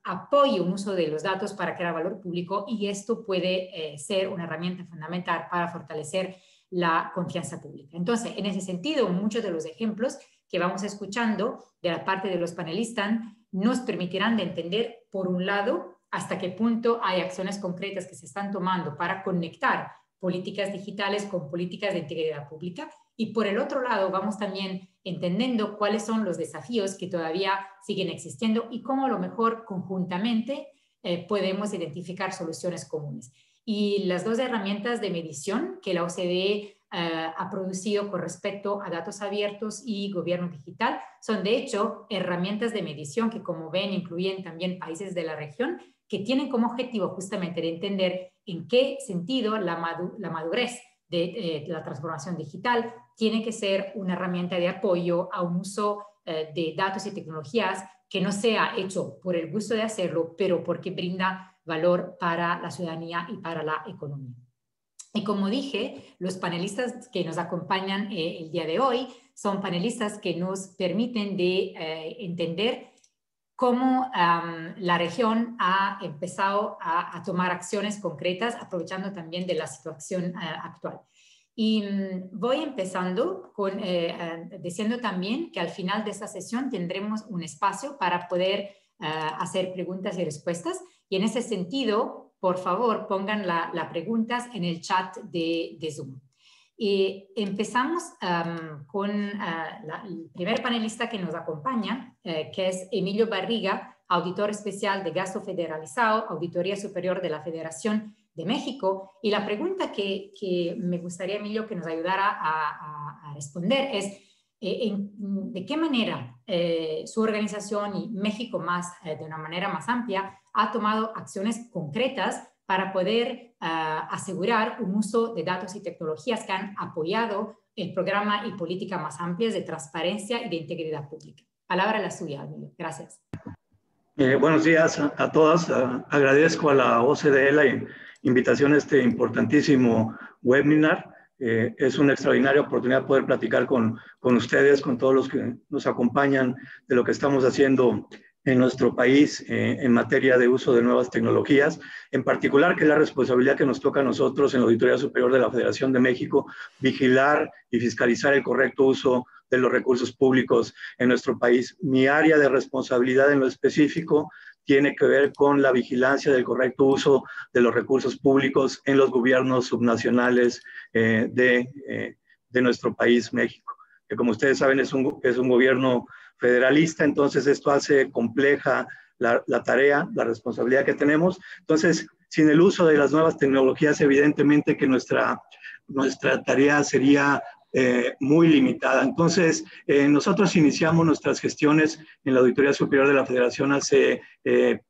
apoye un uso de los datos para crear valor público y esto puede ser una herramienta fundamental para fortalecer la confianza pública. Entonces, en ese sentido, muchos de los ejemplos que vamos escuchando de la parte de los panelistas nos permitirán de entender, por un lado, hasta qué punto hay acciones concretas que se están tomando para conectar políticas digitales con políticas de integridad pública. Y por el otro lado, vamos también entendiendo cuáles son los desafíos que todavía siguen existiendo y cómo a lo mejor conjuntamente podemos identificar soluciones comunes. Y las dos herramientas de medición que la OCDE ha producido con respecto a datos abiertos y gobierno digital son de hecho herramientas de medición que, como ven, incluyen también países de la región que tienen como objetivo justamente de entender en qué sentido la madurez de la transformación digital tiene que ser una herramienta de apoyo a un uso de datos y tecnologías que no sea hecho por el gusto de hacerlo, pero porque brinda valor para la ciudadanía y para la economía. Y como dije, los panelistas que nos acompañan el día de hoy son panelistas que nos permiten de entender cómo la región ha empezado a tomar acciones concretas, aprovechando también de la situación actual. Y voy empezando diciendo también que al final de esta sesión tendremos un espacio para poder hacer preguntas y respuestas. Y en ese sentido, por favor, pongan las preguntas en el chat de Zoom. Y empezamos con el primer panelista que nos acompaña, que es Emilio Barriga, auditor especial de gasto federalizado, Auditoría Superior de la Federación de México. Y la pregunta que me gustaría, Emilio, que nos ayudara a responder es de qué manera su organización y México de una manera más amplia ha tomado acciones concretas para poder asegurar un uso de datos y tecnologías que han apoyado el programa y política más amplias de transparencia y de integridad pública. Palabra la suya, Emilio. Gracias. Buenos días a todas. Agradezco a la OCDE la invitación a este importantísimo webinar. Es una extraordinaria oportunidad poder platicar con ustedes, con todos los que nos acompañan de lo que estamos haciendo en nuestro país en materia de uso de nuevas tecnologías, en particular que es la responsabilidad que nos toca a nosotros en la Auditoría Superior de la Federación de México, vigilar y fiscalizar el correcto uso de los recursos públicos en nuestro país. Mi área de responsabilidad en lo específico tiene que ver con la vigilancia del correcto uso de los recursos públicos en los gobiernos subnacionales de nuestro país, México, que como ustedes saben es un gobierno federalista, entonces esto hace compleja la tarea, la responsabilidad que tenemos. Entonces, sin el uso de las nuevas tecnologías, evidentemente que nuestra tarea sería muy limitada. Entonces, nosotros iniciamos nuestras gestiones en la Auditoría Superior de la Federación hace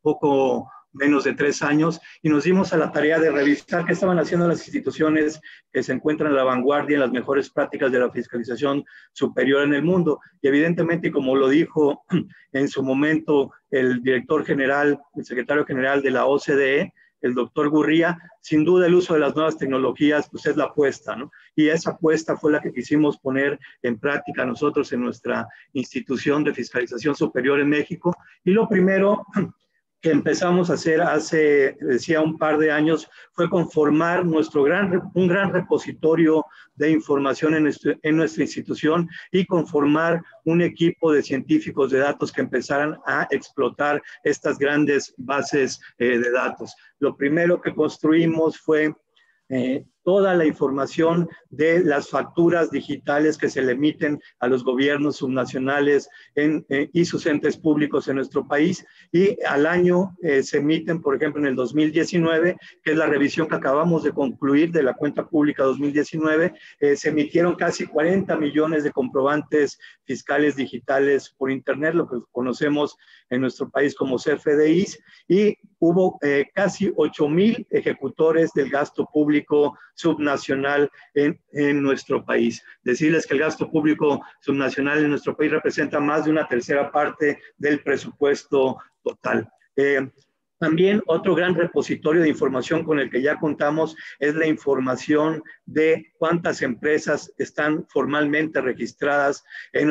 poco menos de 3 años, y nos dimos a la tarea de revisar qué estaban haciendo las instituciones que se encuentran en la vanguardia en las mejores prácticas de la fiscalización superior en el mundo. Y evidentemente, como lo dijo en su momento el director general, el secretario general de la OCDE, el doctor Gurría, sin duda el uso de las nuevas tecnologías pues es la apuesta, ¿no? Y esa apuesta fue la que quisimos poner en práctica nosotros en nuestra institución de fiscalización superior en México. Y lo primero que empezamos a hacer hace, decía, un par de años, fue conformar un gran repositorio de información en nuestra institución y conformar un equipo de científicos de datos que empezaran a explotar estas grandes bases de datos. Lo primero que construimos fue toda la información de las facturas digitales que se le emiten a los gobiernos subnacionales y sus entes públicos en nuestro país, y al año se emiten, por ejemplo, en el 2019, que es la revisión que acabamos de concluir de la cuenta pública 2019, se emitieron casi 40 millones de comprobantes fiscales digitales por internet, lo que conocemos en nuestro país como CFDIs, y hubo casi 8,000 ejecutores del gasto público subnacional en nuestro país. Decirles que el gasto público subnacional en nuestro país representa más de una tercera parte del presupuesto total. También otro gran repositorio de información con el que ya contamos es la información de cuántas empresas están formalmente registradas en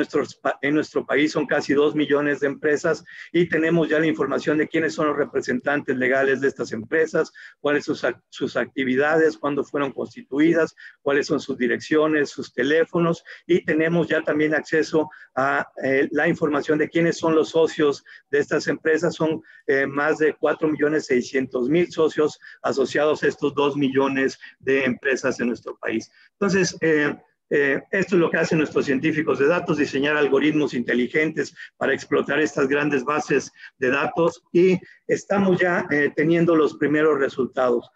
nuestro país. Son casi 2 millones de empresas, y tenemos ya la información de quiénes son los representantes legales de estas empresas, cuáles son sus actividades, cuándo fueron constituidas, cuáles son sus direcciones, sus teléfonos, y tenemos ya también acceso a la información de quiénes son los socios de estas empresas. Son más de 4,600,000 socios asociados a estos 2 millones de empresas en nuestro país. Entonces, esto es lo que hacen nuestros científicos de datos: diseñar algoritmos inteligentes para explotar estas grandes bases de datos, y estamos ya teniendo los primeros resultados.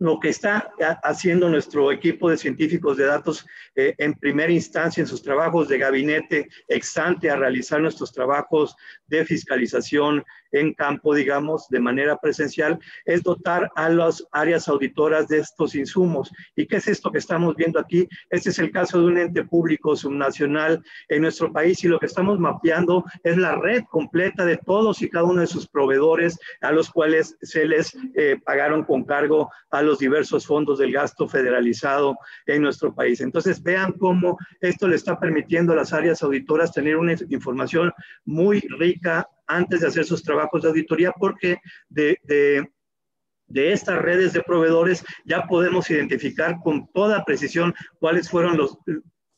Lo que está haciendo nuestro equipo de científicos de datos en primera instancia en sus trabajos de gabinete ex ante a realizar nuestros trabajos de fiscalización en campo, digamos, de manera presencial, es dotar a las áreas auditoras de estos insumos. ¿Y qué es esto que estamos viendo aquí? Este es el caso de un ente público subnacional en nuestro país, y lo que estamos mapeando es la red completa de todos y cada uno de sus proveedores a los cuales se les pagaron con cargo a los diversos fondos del gasto federalizado en nuestro país. Entonces, vean cómo esto le está permitiendo a las áreas auditoras tener una información muy rica antes de hacer sus trabajos de auditoría, porque de estas redes de proveedores ya podemos identificar con toda precisión cuáles fueron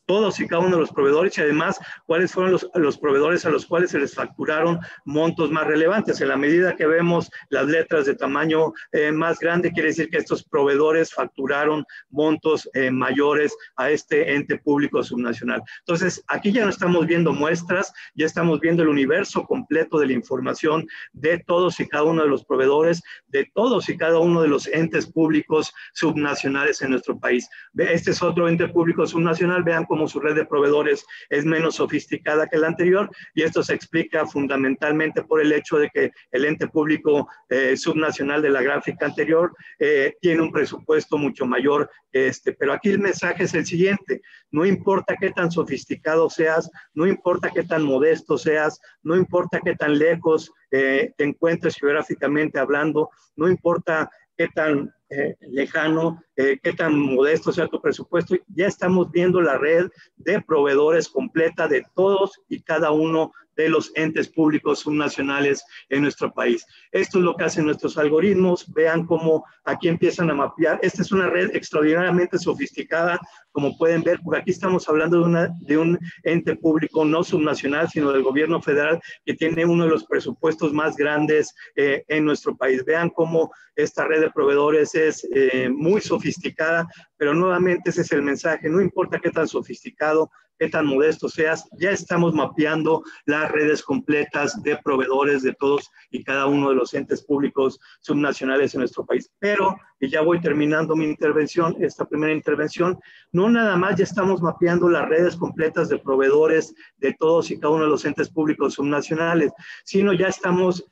todos y cada uno de los proveedores, y además cuáles fueron los proveedores a los cuales se les facturaron montos más relevantes. En la medida que vemos las letras de tamaño más grande, quiere decir que estos proveedores facturaron montos mayores a este ente público subnacional. Entonces, aquí ya no estamos viendo muestras, ya estamos viendo el universo completo de la información de todos y cada uno de los proveedores, de todos y cada uno de los entes públicos subnacionales en nuestro país. Este es otro ente público subnacional. Vean cómo su red de proveedores es menos sofisticada que la anterior, y esto se explica fundamentalmente por el hecho de que el ente público subnacional de la gráfica anterior tiene un presupuesto mucho mayor que este. Pero aquí el mensaje es el siguiente: no importa qué tan sofisticado seas, no importa qué tan modesto seas, no importa qué tan lejos te encuentres geográficamente hablando, no importa qué tan lejano, qué tan modesto sea tu presupuesto, ya estamos viendo la red de proveedores completa de todos y cada uno de los entes públicos subnacionales en nuestro país. Esto es lo que hacen nuestros algoritmos. Vean cómo aquí empiezan a mapear. Esta es una red extraordinariamente sofisticada, como pueden ver, porque aquí estamos hablando de un ente público no subnacional, sino del gobierno federal, que tiene uno de los presupuestos más grandes en nuestro país. Vean cómo esta red de proveedores es muy sofisticada, pero nuevamente ese es el mensaje: no importa qué tan sofisticado, qué tan modesto seas, ya estamos mapeando las redes completas de proveedores de todos y cada uno de los entes públicos subnacionales en nuestro país. Pero, y ya voy terminando mi intervención, esta primera intervención, no nada más ya estamos mapeando las redes completas de proveedores de todos y cada uno de los entes públicos subnacionales, sino ya estamos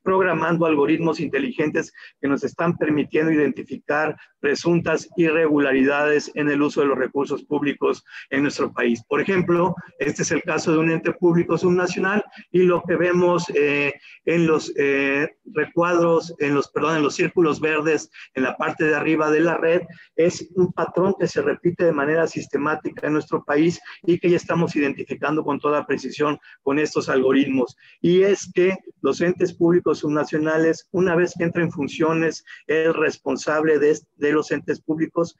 programando algoritmos inteligentes que nos están permitiendo identificar presuntas irregularidades en el uso de los recursos públicos en nuestro país. Por ejemplo, este es el caso de un ente público subnacional y lo que vemos en los recuadros, en los círculos verdes en la parte de arriba de la red, es un patrón que se repite de manera sistemática en nuestro país y que ya estamos identificando con toda precisión con estos algoritmos. Y es que los entes públicos subnacionales, una vez que entran en funciones, el responsable de los entes públicos,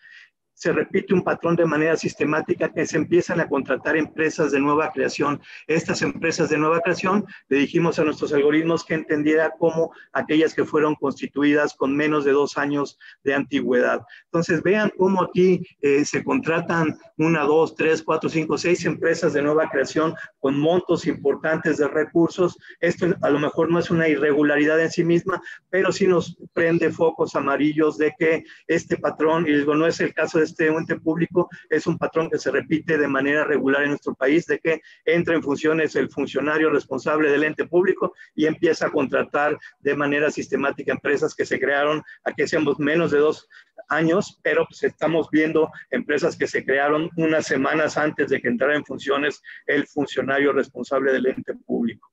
se repite un patrón de manera sistemática que se empiezan a contratar empresas de nueva creación. Estas empresas de nueva creación, le dijimos a nuestros algoritmos que entendiera como aquellas que fueron constituidas con menos de 2 años de antigüedad. Entonces, vean cómo aquí se contratan 1, 2, 3, 4, 5, 6 empresas de nueva creación con montos importantes de recursos. Esto a lo mejor no es una irregularidad en sí misma, pero sí nos prende focos amarillos de que este patrón, y digo, no es el caso de este ente público, es un patrón que se repite de manera regular en nuestro país, de que entra en funciones el funcionario responsable del ente público y empieza a contratar de manera sistemática empresas que se crearon, aquí hacemos menos de 2 años, pero pues estamos viendo empresas que se crearon unas semanas antes de que entrara en funciones el funcionario responsable del ente público.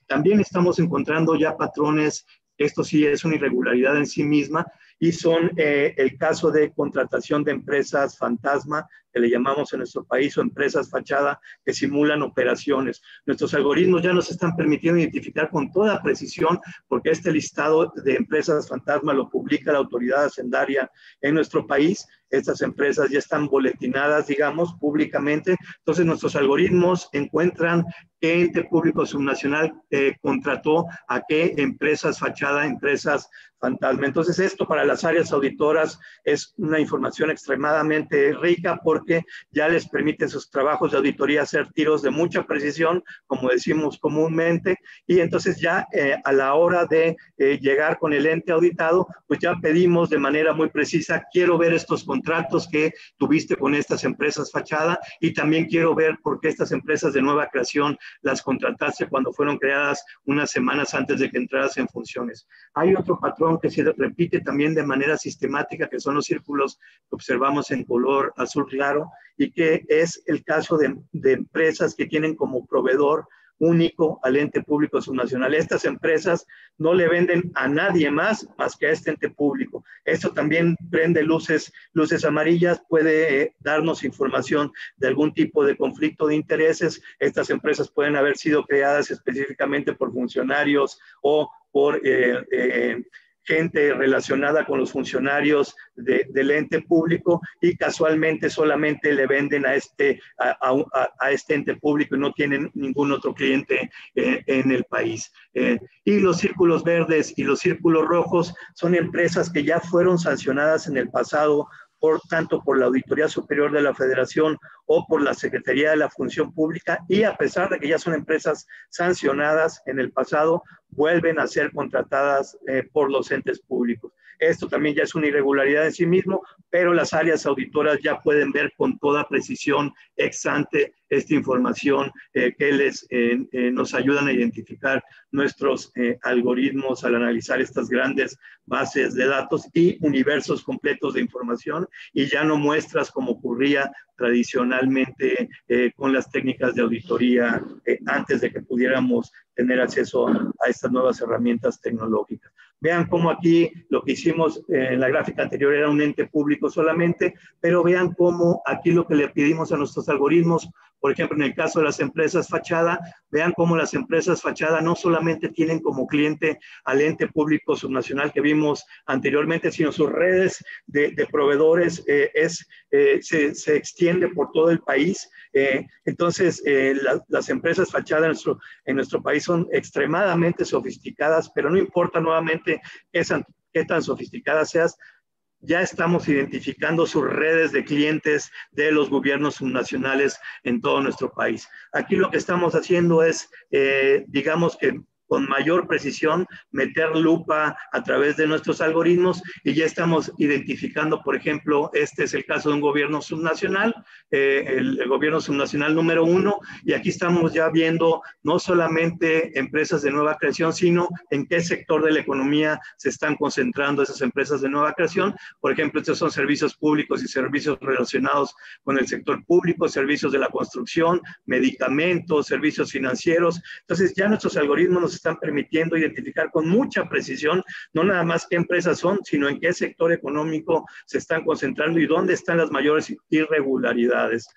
También estamos encontrando ya patrones, esto sí es una irregularidad en sí misma, y son el caso de contratación de empresas fantasma, que le llamamos en nuestro país, o empresas fachada que simulan operaciones. Nuestros algoritmos ya nos están permitiendo identificar con toda precisión, porque este listado de empresas fantasma lo publica la autoridad hacendaria en nuestro país. Estas empresas ya están boletinadas, digamos, públicamente. Entonces, nuestros algoritmos encuentran qué ente público subnacional contrató a qué empresas fachada, empresas fantasma. Entonces, esto para las áreas auditoras es una información extremadamente rica porque ya les permiten sus trabajos de auditoría hacer tiros de mucha precisión, como decimos comúnmente, y entonces ya a la hora de llegar con el ente auditado, pues ya pedimos de manera muy precisa, quiero ver estos contratos que tuviste con estas empresas fachada y también quiero ver por qué estas empresas de nueva creación las contrataste cuando fueron creadas unas semanas antes de que entraras en funciones. Hay otro patrón que se repite también de manera sistemática, que son los círculos que observamos en color azul claro, y que es el caso de empresas que tienen como proveedor único al ente público subnacional. Estas empresas no le venden a nadie más que a este ente público. Esto también prende luces amarillas, puede darnos información de algún tipo de conflicto de intereses. Estas empresas pueden haber sido creadas específicamente por funcionarios o por gente relacionada con los funcionarios del ente público y casualmente solamente le venden a este ente público y no tienen ningún otro cliente en el país. Y los círculos verdes y los círculos rojos son empresas que ya fueron sancionadas en el pasado tanto por la Auditoría Superior de la Federación o por la Secretaría de la Función Pública, y a pesar de que ya son empresas sancionadas en el pasado, vuelven a ser contratadas por los entes públicos. Esto también ya es una irregularidad en sí mismo, pero las áreas auditoras ya pueden ver con toda precisión ex ante esta información que nos ayudan a identificar nuestros algoritmos al analizar estas grandes bases de datos y universos completos de información, y ya no muestras como ocurría tradicionalmente con las técnicas de auditoría antes de que pudiéramos tener acceso a estas nuevas herramientas tecnológicas. Vean cómo aquí lo que hicimos en la gráfica anterior era un ente público solamente, pero vean cómo aquí lo que le pedimos a nuestros algoritmos, por ejemplo, en el caso de las empresas fachada, vean cómo las empresas fachada no solamente tienen como cliente al ente público subnacional que vimos anteriormente, sino sus redes de proveedores se extiende por todo el país. Entonces, las empresas fachada en nuestro país son extremadamente sofisticadas, pero no importa nuevamente qué tan sofisticadas seas, ya estamos identificando sus redes de clientes de los gobiernos subnacionales en todo nuestro país. Aquí lo que estamos haciendo es, digamos que con mayor precisión, meter lupa a través de nuestros algoritmos y ya estamos identificando, por ejemplo, este es el caso de un gobierno subnacional, el gobierno subnacional número 1, y aquí estamos ya viendo no solamente empresas de nueva creación, sino en qué sector de la economía se están concentrando esas empresas de nueva creación. Por ejemplo, estos son servicios públicos y servicios relacionados con el sector público, servicios de la construcción, medicamentos, servicios financieros. Entonces, ya nuestros algoritmos nos están permitiendo identificar con mucha precisión, no nada más qué empresas son, sino en qué sector económico se están concentrando y dónde están las mayores irregularidades.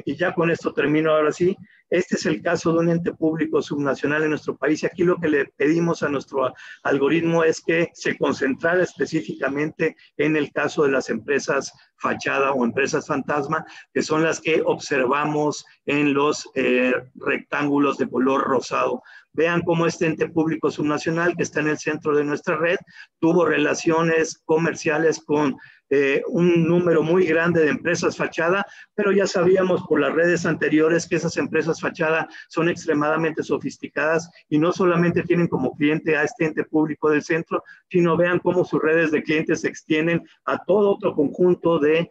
Y ya con esto termino ahora sí. Este es el caso de un ente público subnacional en nuestro país y aquí lo que le pedimos a nuestro algoritmo es que se concentrara específicamente en el caso de las empresas fachada o empresas fantasma, que son las que observamos en los rectángulos de color rosado. Vean cómo este ente público subnacional que está en el centro de nuestra red tuvo relaciones comerciales con un número muy grande de empresas fachada, pero ya sabíamos por las redes anteriores que esas empresas fachada son extremadamente sofisticadas y no solamente tienen como cliente a este ente público del centro, sino vean cómo sus redes de clientes se extienden a todo otro conjunto de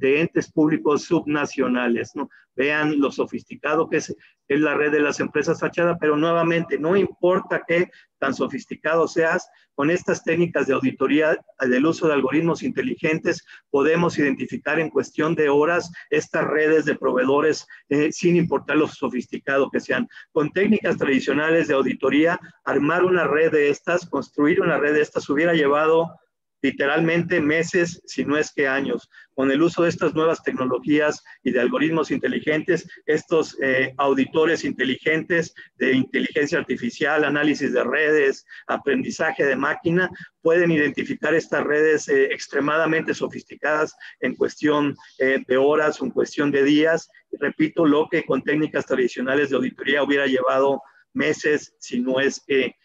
entes públicos subnacionales, ¿no? Vean lo sofisticado que es la red de las empresas fachada, pero nuevamente, no importa qué tan sofisticado seas, con estas técnicas de auditoría del uso de algoritmos inteligentes, podemos identificar en cuestión de horas estas redes de proveedores sin importar lo sofisticado que sean. Con técnicas tradicionales de auditoría, armar una red de estas, construir una red de estas hubiera llevado literalmente meses, si no es que años. Con el uso de estas nuevas tecnologías y de algoritmos inteligentes, estos auditores inteligentes de inteligencia artificial, análisis de redes, aprendizaje de máquina, pueden identificar estas redes extremadamente sofisticadas en cuestión de horas o en cuestión de días. Y repito, lo que con técnicas tradicionales de auditoría hubiera llevado meses, si no es que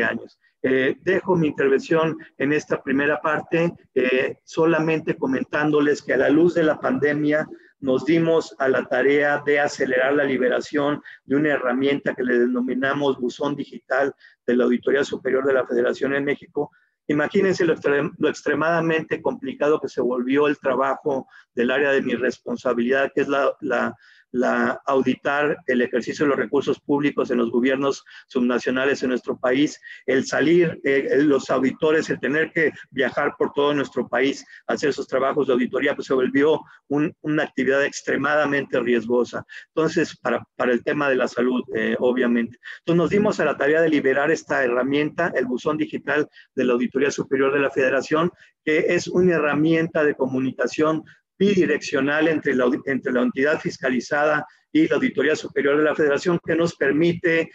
años. Dejo mi intervención en esta primera parte solamente comentándoles que a la luz de la pandemia nos dimos a la tarea de acelerar la liberación de una herramienta que le denominamos buzón digital de la Auditoría Superior de la Federación en México. Imagínense lo extremadamente complicado que se volvió el trabajo del área de mi responsabilidad, que es la auditar el ejercicio de los recursos públicos en los gobiernos subnacionales en nuestro país, el salir, los auditores, el tener que viajar por todo nuestro país a hacer esos trabajos de auditoría, pues se volvió una actividad extremadamente riesgosa. Entonces, para el tema de la salud, obviamente. Entonces, nos dimos a la tarea de liberar esta herramienta, el buzón digital de la Auditoría Superior de la Federación, que es una herramienta de comunicación bidireccional entre la entidad fiscalizada y la Auditoría Superior de la Federación, que nos permite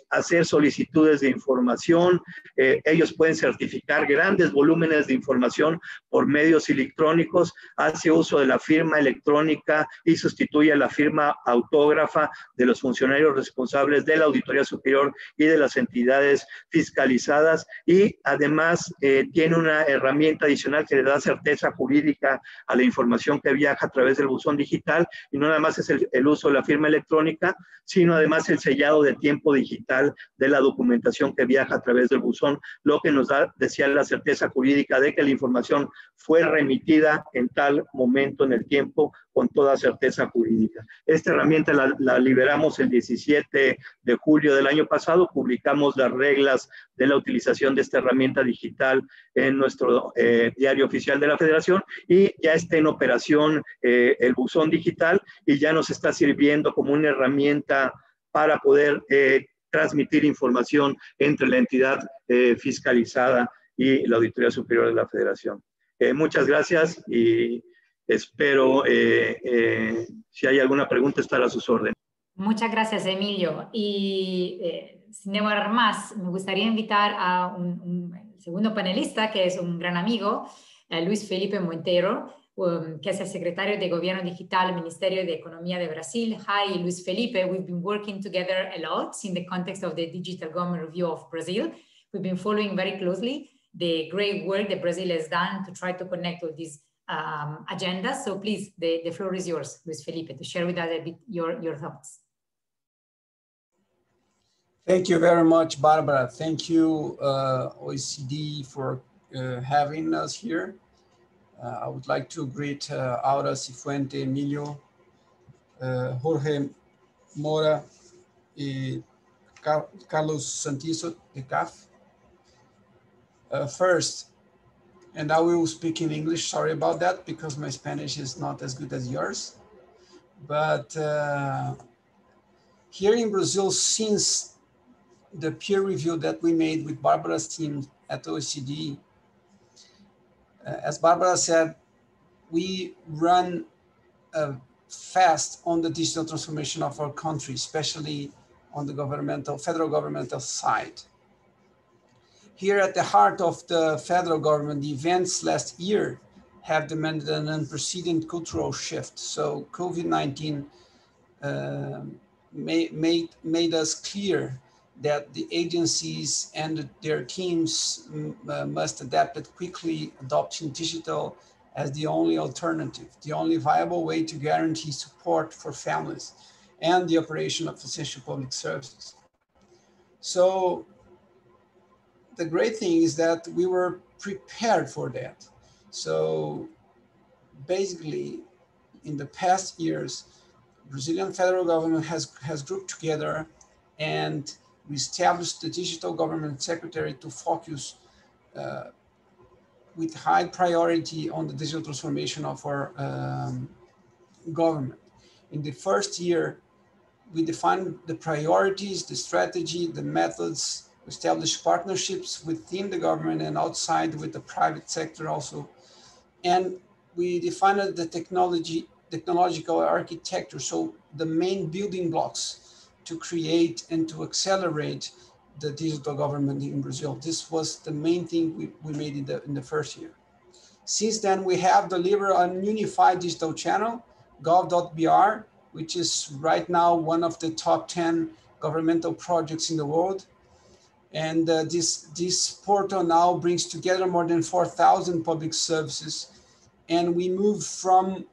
hacer solicitudes de información. Ellos pueden certificar grandes volúmenes de información por medios electrónicos, hace uso de la firma electrónica y sustituye a la firma autógrafa de los funcionarios responsables de la Auditoría Superior y de las entidades fiscalizadas, y además tiene una herramienta adicional que le da certeza jurídica a la información que viaja a través del buzón digital, y no nada más es el uso de la firma electrónica, sino además el sellado de tiempo digital de la documentación que viaja a través del buzón, lo que nos da, decía, la certeza jurídica de que la información fue remitida en tal momento en el tiempo con toda certeza jurídica. Esta herramienta la liberamos el 17 de julio del año pasado, publicamos las reglas de la utilización de esta herramienta digital en nuestro diario oficial de la Federación, y ya está en operación el buzón digital y ya nos está sirviendo como una herramienta para poder transmitir información entre la entidad fiscalizada y la Auditoría Superior de la Federación. Muchas gracias y espero, si hay alguna pregunta, estar a sus órdenes. Muchas gracias, Emilio. Y sin demorar más, me gustaría invitar a un segundo panelista, que es un gran amigo, Luis Felipe Monteiro, que es el secretario de Gobierno Digital, Ministerio de Economía de Brasil. Hi, Luis Felipe. We've been working together a lot in the context of the Digital Government Review of Brazil. We've been following very closely the great work that Brazil has done to try to connect all these agendas. So please, the floor is yours, Luis Felipe, to share with us a bit your thoughts. Thank you very much, Barbara. Thank you, OECD, for having us here. I would like to greet Aura Cifuente, Emilio, Jorge Mora, and Carlos Santizo de CAF. First, and I will speak in English, sorry about that, because my Spanish is not as good as yours. But here in Brazil, since the peer review that we made with Barbara's team at OECD, as Barbara said, we run fast on the digital transformation of our country, especially on the federal governmental side. Here at the heart of the federal government, the events last year have demanded an unprecedented cultural shift. So COVID-19 made us clear that the agencies and their teams must adapt it quickly, adopting digital as the only alternative, the only viable way to guarantee support for families and the operation of essential public services. So the great thing is that we were prepared for that. So basically, in the past years, Brazilian federal government has grouped together and we established the Digital Government Secretary to focus with high priority on the digital transformation of our government. In the first year, we defined the priorities, the strategy, the methods, established partnerships within the government and outside with the private sector also. And we defined the technological architecture, so the main building blocks to create and to accelerate the digital government in Brazil. This was the main thing we made in the first year. Since then, we have delivered a unified digital channel, gov.br, which is right now one of the top 10 governmental projects in the world. And this portal now brings together more than 4,000 public services. And we moved from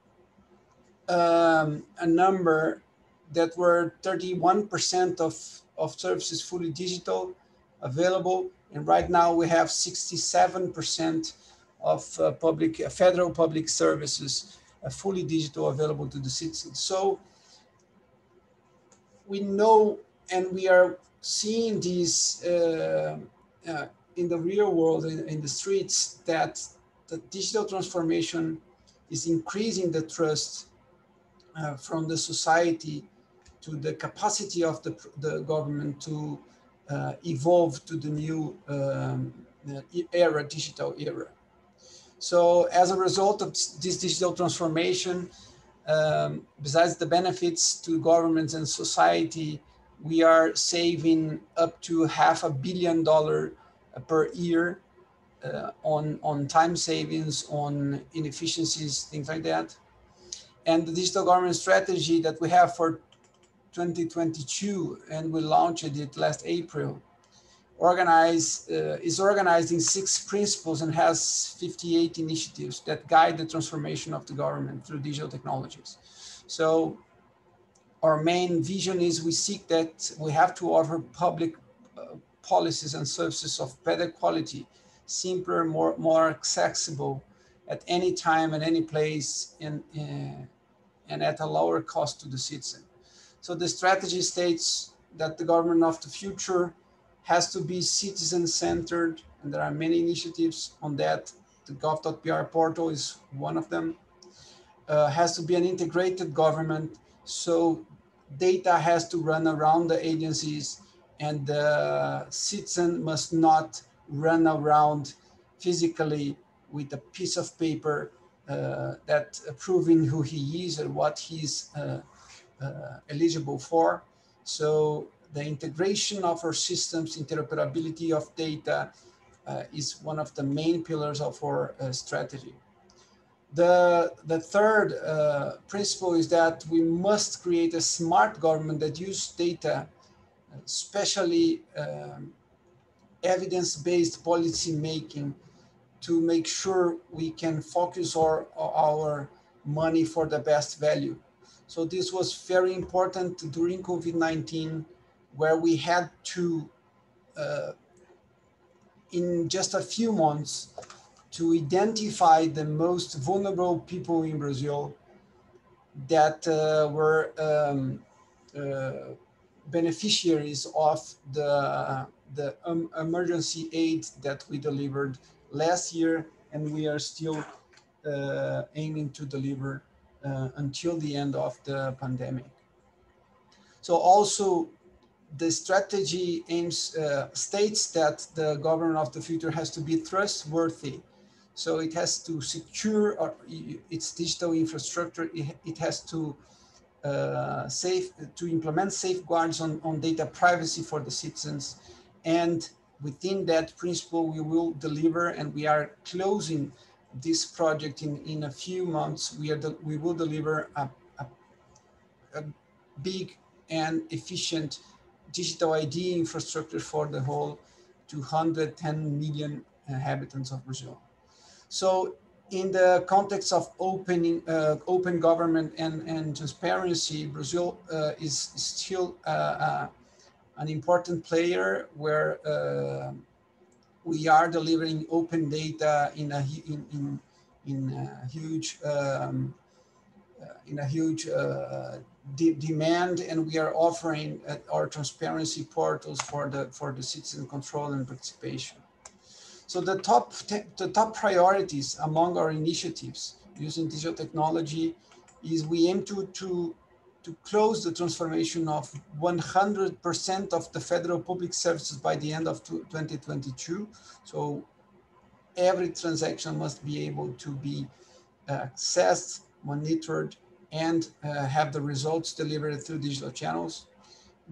a number that were 31% of services fully digital available. And right now we have 67% of federal public services fully digital available to the citizens. So we know, and we are seeing these in the real world, in the streets, that the digital transformation is increasing the trust from the society to the capacity of the government to evolve to the new digital era. So as a result of this digital transformation, besides the benefits to governments and society, we are saving up to $500 million per year on time savings, on inefficiencies, things like that. And the digital government strategy that we have for 2022, and we launched it last April, is organized in 6 principles and has 58 initiatives that guide the transformation of the government through digital technologies. So our main vision is we seek that we have to offer public policies and services of better quality, simpler, more accessible at any time and any place, and at a lower cost to the citizen. So the strategy states that the government of the future has to be citizen-centered, and there are many initiatives on that. The gov.br portal is one of them. Has to be an integrated government, so data has to run around the agencies, and the citizen must not run around physically with a piece of paper that proving who he is and what he's eligible for. So the integration of our systems, interoperability of data is one of the main pillars of our strategy. The third principle is that we must create a smart government that uses data, especially evidence-based policy making to make sure we can focus our money for the best value. So this was very important during COVID-19, where we had to, in just a few months, to identify the most vulnerable people in Brazil that were beneficiaries of the emergency aid that we delivered last year, and we are still aiming to deliver until the end of the pandemic. So also the strategy aims, states that the government of the future has to be trustworthy. So it has to secure its digital infrastructure. It has to implement safeguards on data privacy for the citizens. And within that principle, we will deliver, and we are closing this project in a few months. We will deliver a big and efficient digital ID infrastructure for the whole 210 million inhabitants of Brazil. So in the context of open government and transparency, Brazil is still an important player where we are delivering open data in a huge demand, and we are offering our transparency portals for the citizen control and participation. So the top priorities among our initiatives using digital technology is we aim to close the transformation of 100% of the federal public services by the end of 2022. So every transaction must be able to be accessed, monitored, and have the results delivered through digital channels.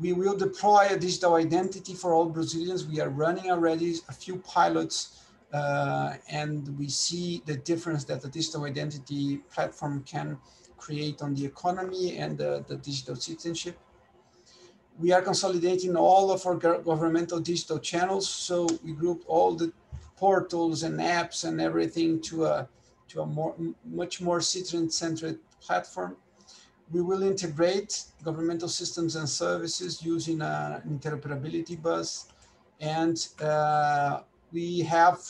We will deploy a digital identity for all Brazilians. We are running already a few pilots, and we see the difference that the digital identity platform can create on the economy and the digital citizenship. We are consolidating all of our governmental digital channels. So we grouped all the portals and apps and everything to a much more citizen-centered platform. We will integrate governmental systems and services using an interoperability bus, and we have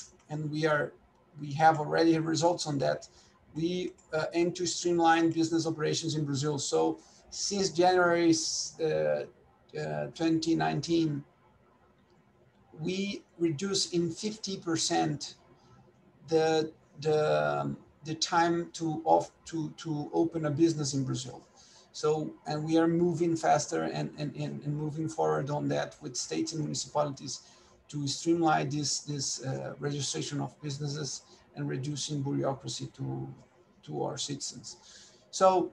already results on that. We aim to streamline business operations in Brazil. So since January 2019, we reduced in 50% the time to open a business in Brazil. So, and we are moving faster and moving forward on that with states and municipalities to streamline this registration of businesses and reducing bureaucracy to our citizens. So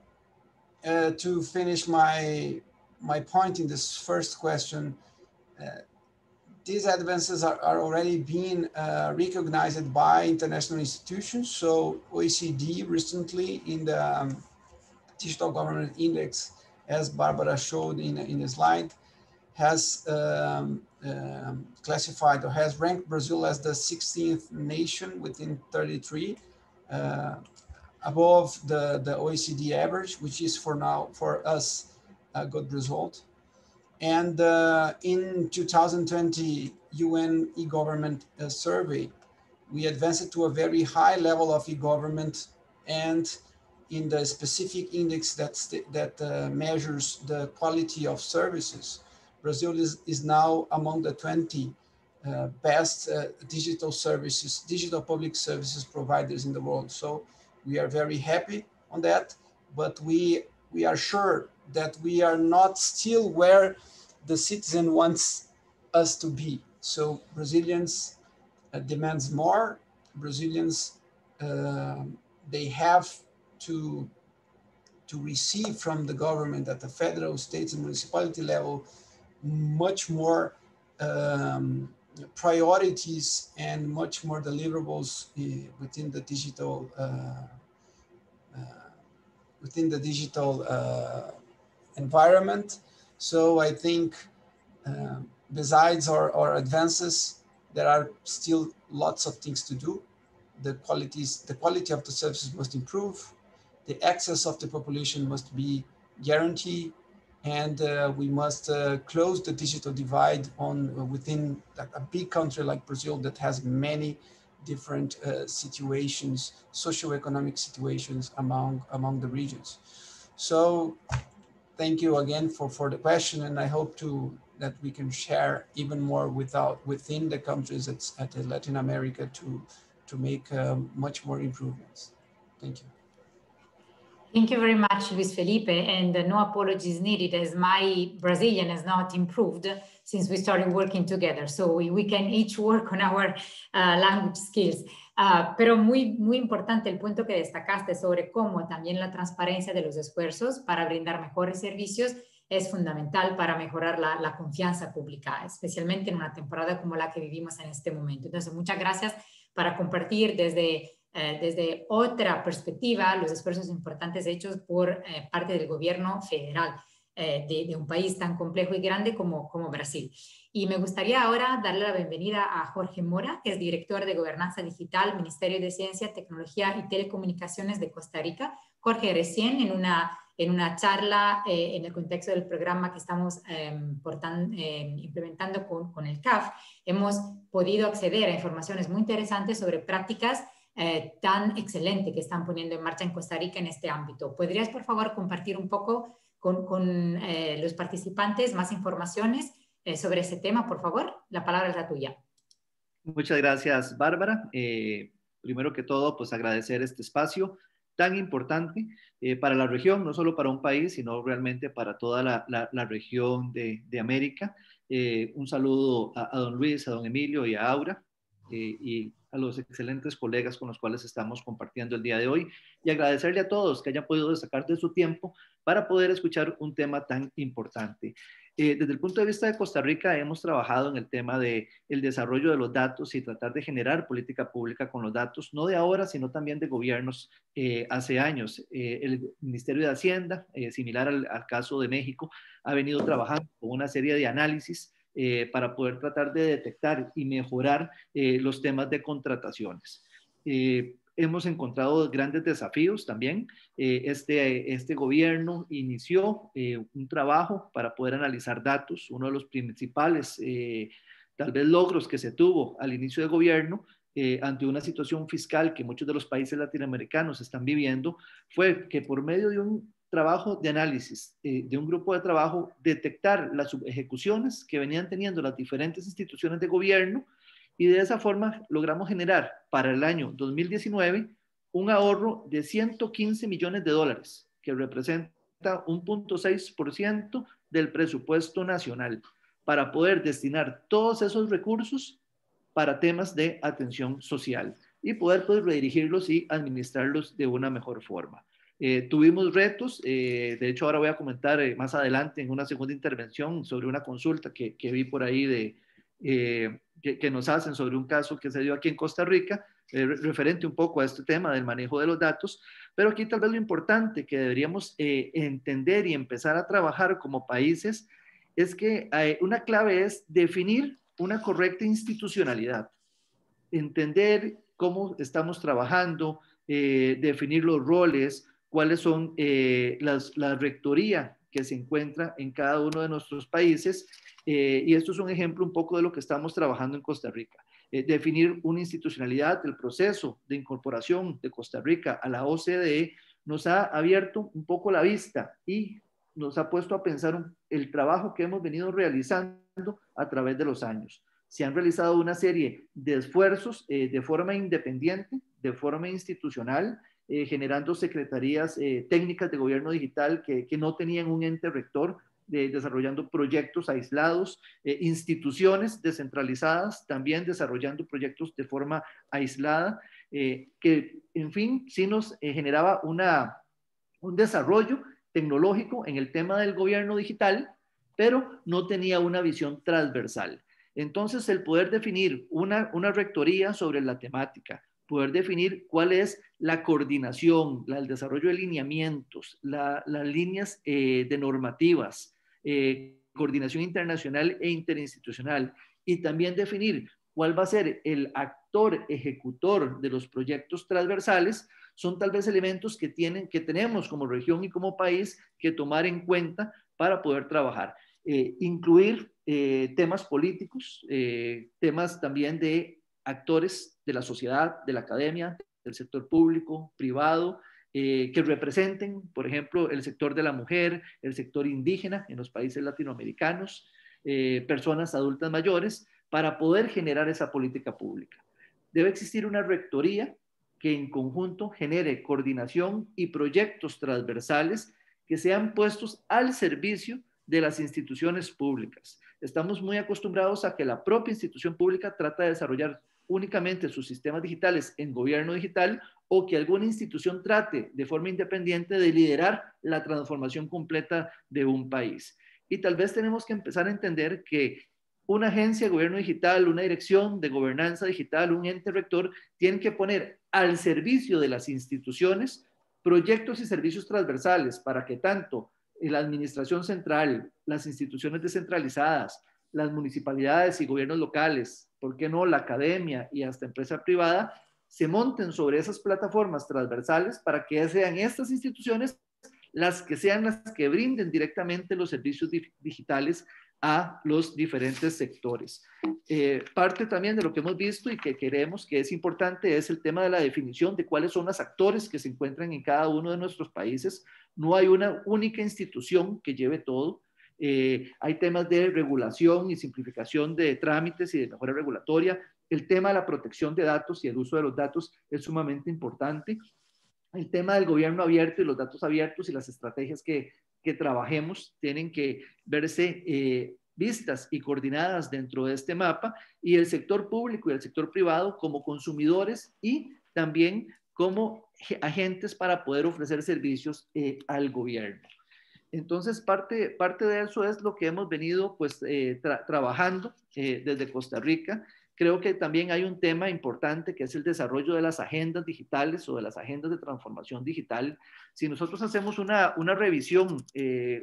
to finish my point in this first question, these advances are already being recognized by international institutions. So OECD recently in the Digital Government Index, as Barbara showed in the slide, has classified or has ranked Brazil as the 16th nation within 33, above the OECD average, which is for us a good result. And in 2020 UN e-government survey, we advanced to a very high level of e-government, and in the specific index that measures the quality of services, Brazil is now among the 20 best digital public services providers in the world. So we are very happy on that, but we are sure that we are not still where the citizen wants us to be. So Brazilians demands more. Brazilians, they have to receive from the government at the federal, state, and municipality level much more priorities and much more deliverables within the digital environment. So I think besides our advances, there are still lots of things to do. The quality of the services must improve. The access of the population must be guaranteed, and we must close the digital divide within a big country like Brazil that has many different situations, socioeconomic situations among the regions. So thank you again for the question, and I hope that we can share even more within the countries at Latin America to make much more improvements. Thank you. Thank you very much, Luis Felipe, and no apologies needed, as my Brazilian has not improved since we started working together. So we can each work on our language skills. Pero muy importante el punto que destacaste sobre cómo también la transparencia de los esfuerzos para brindar mejores servicios es fundamental para mejorar la confianza pública, especialmente en una temporada como la que vivimos en este momento. Entonces, muchas gracias para compartir desde otra perspectiva los esfuerzos importantes hechos por parte del gobierno federal de un país tan complejo y grande como Brasil. Y me gustaría ahora darle la bienvenida a Jorge Mora, que es director de Gobernanza Digital, Ministerio de Ciencia, Tecnología y Telecomunicaciones de Costa Rica. Jorge, recién en una charla en el contexto del programa que estamos implementando con el CAF, hemos podido acceder a informaciones muy interesantes sobre prácticas tan excelente que están poniendo en marcha en Costa Rica en este ámbito. ¿Podrías, por favor, compartir un poco con los participantes más informaciones sobre ese tema, por favor? La palabra es la tuya. Muchas gracias, Bárbara. Primero que todo, pues agradecer este espacio tan importante para la región, no solo para un país, sino realmente para toda la región de América. Un saludo a don Luis, a don Emilio y a Aura, y a los excelentes colegas con los cuales estamos compartiendo el día de hoy, y agradecerle a todos que hayan podido sacar de su tiempo para poder escuchar un tema tan importante. Desde el punto de vista de Costa Rica, hemos trabajado en el tema del desarrollo de los datos y tratar de generar política pública con los datos, no de ahora, sino también de gobiernos hace años. El Ministerio de Hacienda, similar al caso de México, ha venido trabajando con una serie de análisis para poder tratar de detectar y mejorar los temas de contrataciones. Hemos encontrado grandes desafíos también. Este gobierno inició un trabajo para poder analizar datos. Uno de los principales, tal vez, logros que se tuvo al inicio de gobierno ante una situación fiscal que muchos de los países latinoamericanos están viviendo, fue que por medio de un trabajo de análisis, de un grupo de trabajo, detectar las subejecuciones que venían teniendo las diferentes instituciones de gobierno, y de esa forma logramos generar para el año 2019 un ahorro de $115 millones, que representa 1.6% del presupuesto nacional, para poder destinar todos esos recursos para temas de atención social y poder redirigirlos y administrarlos de una mejor forma. Tuvimos retos, de hecho ahora voy a comentar más adelante en una segunda intervención sobre una consulta que vi por ahí que nos hacen sobre un caso que se dio aquí en Costa Rica, referente un poco a este tema del manejo de los datos, pero aquí tal vez lo importante que deberíamos entender y empezar a trabajar como países es que una clave es definir una correcta institucionalidad, entender cómo estamos trabajando, definir los roles, cuáles son la rectoría que se encuentra en cada uno de nuestros países, y esto es un ejemplo un poco de lo que estamos trabajando en Costa Rica. Definir una institucionalidad, el proceso de incorporación de Costa Rica a la OCDE nos ha abierto un poco la vista y nos ha puesto a pensar el trabajo que hemos venido realizando a través de los años. Se han realizado una serie de esfuerzos de forma independiente, de forma institucional, generando secretarías técnicas de gobierno digital que no tenían un ente rector, desarrollando proyectos aislados, instituciones descentralizadas también desarrollando proyectos de forma aislada, que en fin sí nos generaba un desarrollo tecnológico en el tema del gobierno digital, pero no tenía una visión transversal. Entonces, el poder definir una rectoría sobre la temática, poder definir cuál es la coordinación, el desarrollo de lineamientos, las líneas de normativas, coordinación internacional e interinstitucional, y también definir cuál va a ser el actor ejecutor de los proyectos transversales, son tal vez elementos que tenemos como región y como país que tomar en cuenta para poder trabajar. Incluir temas políticos, temas también de actores de la sociedad, de la academia, del sector público, privado, que representen, por ejemplo, el sector de la mujer, el sector indígena en los países latinoamericanos, personas adultas mayores, para poder generar esa política pública. Debe existir una rectoría que en conjunto genere coordinación y proyectos transversales que sean puestos al servicio de las instituciones públicas. Estamos muy acostumbrados a que la propia institución pública trata de desarrollar únicamente sus sistemas digitales en gobierno digital, o que alguna institución trate de forma independiente de liderar la transformación completa de un país. Y tal vez tenemos que empezar a entender que una agencia de gobierno digital, una dirección de gobernanza digital, un ente rector, tienen que poner al servicio de las instituciones proyectos y servicios transversales para que tanto la administración central, las instituciones descentralizadas, las municipalidades y gobiernos locales, ¿por qué no la academia y hasta empresa privada, se monten sobre esas plataformas transversales para que sean estas instituciones las que sean las que brinden directamente los servicios digitales a los diferentes sectores. Parte también de lo que hemos visto y que queremos que es importante es el tema de la definición de cuáles son los actores que se encuentran en cada uno de nuestros países. No hay una única institución que lleve todo. Hay temas de regulación y simplificación de trámites y de mejora regulatoria. El tema de la protección de datos y el uso de los datos es sumamente importante. El tema del gobierno abierto y los datos abiertos y las estrategias que trabajemos tienen que verse vistas y coordinadas dentro de este mapa, y el sector público y el sector privado como consumidores y también como agentes para poder ofrecer servicios al gobierno. Entonces, parte de eso es lo que hemos venido pues, trabajando desde Costa Rica. Creo que también hay un tema importante que es el desarrollo de las agendas digitales o de las agendas de transformación digital. Si nosotros hacemos una revisión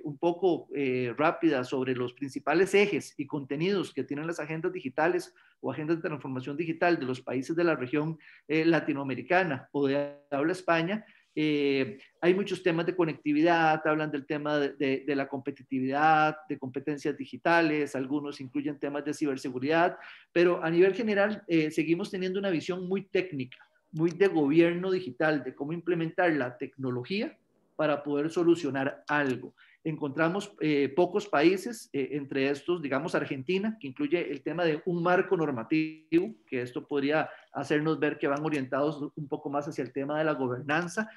un poco rápida sobre los principales ejes y contenidos que tienen las agendas digitales o agendas de transformación digital de los países de la región latinoamericana o de habla España, hay muchos temas de conectividad, hablan del tema de la competitividad, de competencias digitales, algunos incluyen temas de ciberseguridad, pero a nivel general seguimos teniendo una visión muy técnica, muy de gobierno digital, de cómo implementar la tecnología para poder solucionar algo. Encontramos pocos países, entre estos, digamos, Argentina, que incluye el tema de un marco normativo, que esto podría hacernos ver que van orientados un poco más hacia el tema de la gobernanza.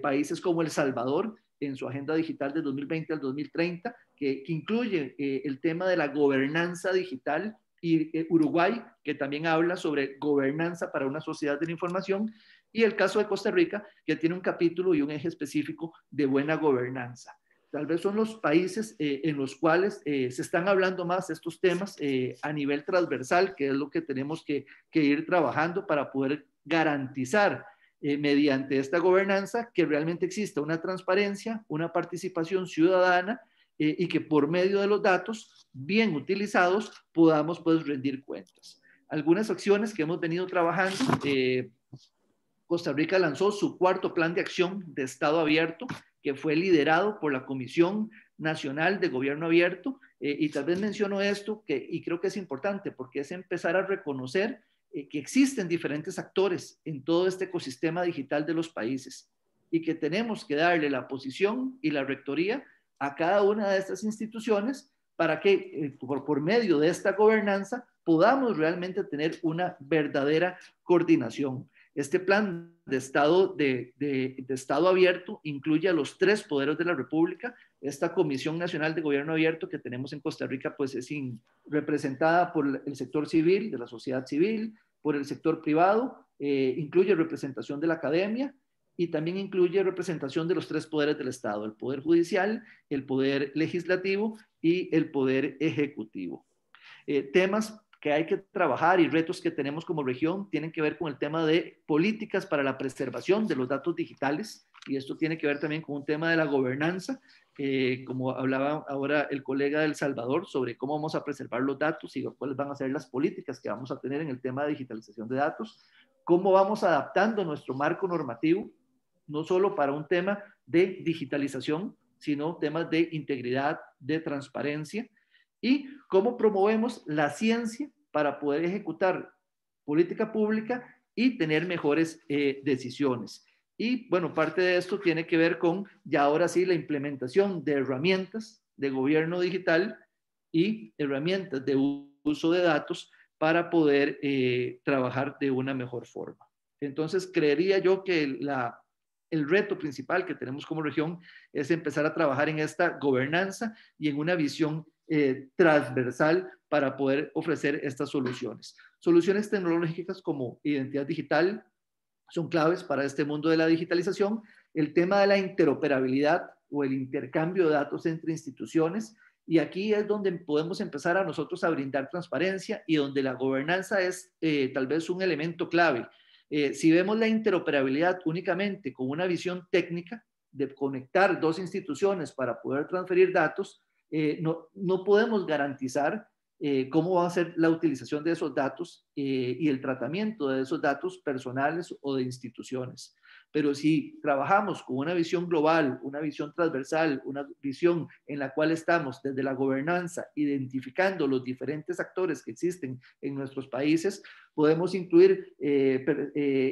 Países como El Salvador, en su agenda digital de 2020 al 2030, que incluye el tema de la gobernanza digital, y Uruguay, que también habla sobre gobernanza para una sociedad de la información, y el caso de Costa Rica, que tiene un capítulo y un eje específico de buena gobernanza. Tal vez son los países en los cuales se están hablando más estos temas a nivel transversal, que es lo que tenemos que ir trabajando para poder garantizar mediante esta gobernanza que realmente exista una transparencia, una participación ciudadana y que por medio de los datos bien utilizados podamos pues rendir cuentas. Algunas acciones que hemos venido trabajando, Costa Rica lanzó su cuarto plan de acción de Estado abierto, que fue liderado por la Comisión Nacional de Gobierno Abierto, y tal vez menciono esto, y creo que es importante, porque es empezar a reconocer que existen diferentes actores en todo este ecosistema digital de los países, y que tenemos que darle la posición y la rectoría a cada una de estas instituciones para que por medio de esta gobernanza podamos realmente tener una verdadera coordinación. Este plan de Estado abierto incluye a los 3 poderes de la República. Esta Comisión Nacional de Gobierno Abierto que tenemos en Costa Rica pues es representada por el sector civil, de la sociedad civil, por el sector privado, incluye representación de la academia y también incluye representación de los 3 poderes del Estado, el Poder Judicial, el Poder Legislativo y el Poder Ejecutivo. Temas que hay que trabajar y retos que tenemos como región tienen que ver con el tema de políticas para la preservación de los datos digitales. y esto tiene que ver también con un tema de la gobernanza, como hablaba ahora el colega del Salvador, sobre cómo vamos a preservar los datos y cuáles van a ser las políticas que vamos a tener en el tema de digitalización de datos, cómo vamos adaptando nuestro marco normativo, no solo para un tema de digitalización, sino temas de integridad, de transparencia, y cómo promovemos la ciencia para poder ejecutar política pública y tener mejores decisiones. Y bueno, parte de esto tiene que ver con ya ahora sí la implementación de herramientas de gobierno digital y herramientas de uso de datos para poder trabajar de una mejor forma. Entonces, creería yo que el reto principal que tenemos como región es empezar a trabajar en esta gobernanza y en una visión transversal para poder ofrecer estas soluciones. Soluciones tecnológicas como identidad digital son claves para este mundo de la digitalización. El tema de la interoperabilidad o el intercambio de datos entre instituciones, y aquí es donde podemos empezar a nosotros a brindar transparencia y donde la gobernanza es tal vez un elemento clave. Si vemos la interoperabilidad únicamente con una visión técnica de conectar dos instituciones para poder transferir datos, no podemos garantizar cómo va a ser la utilización de esos datos y el tratamiento de esos datos personales o de instituciones. Pero si trabajamos con una visión global, una visión transversal, una visión en la cual estamos desde la gobernanza identificando los diferentes actores que existen en nuestros países, podemos incluir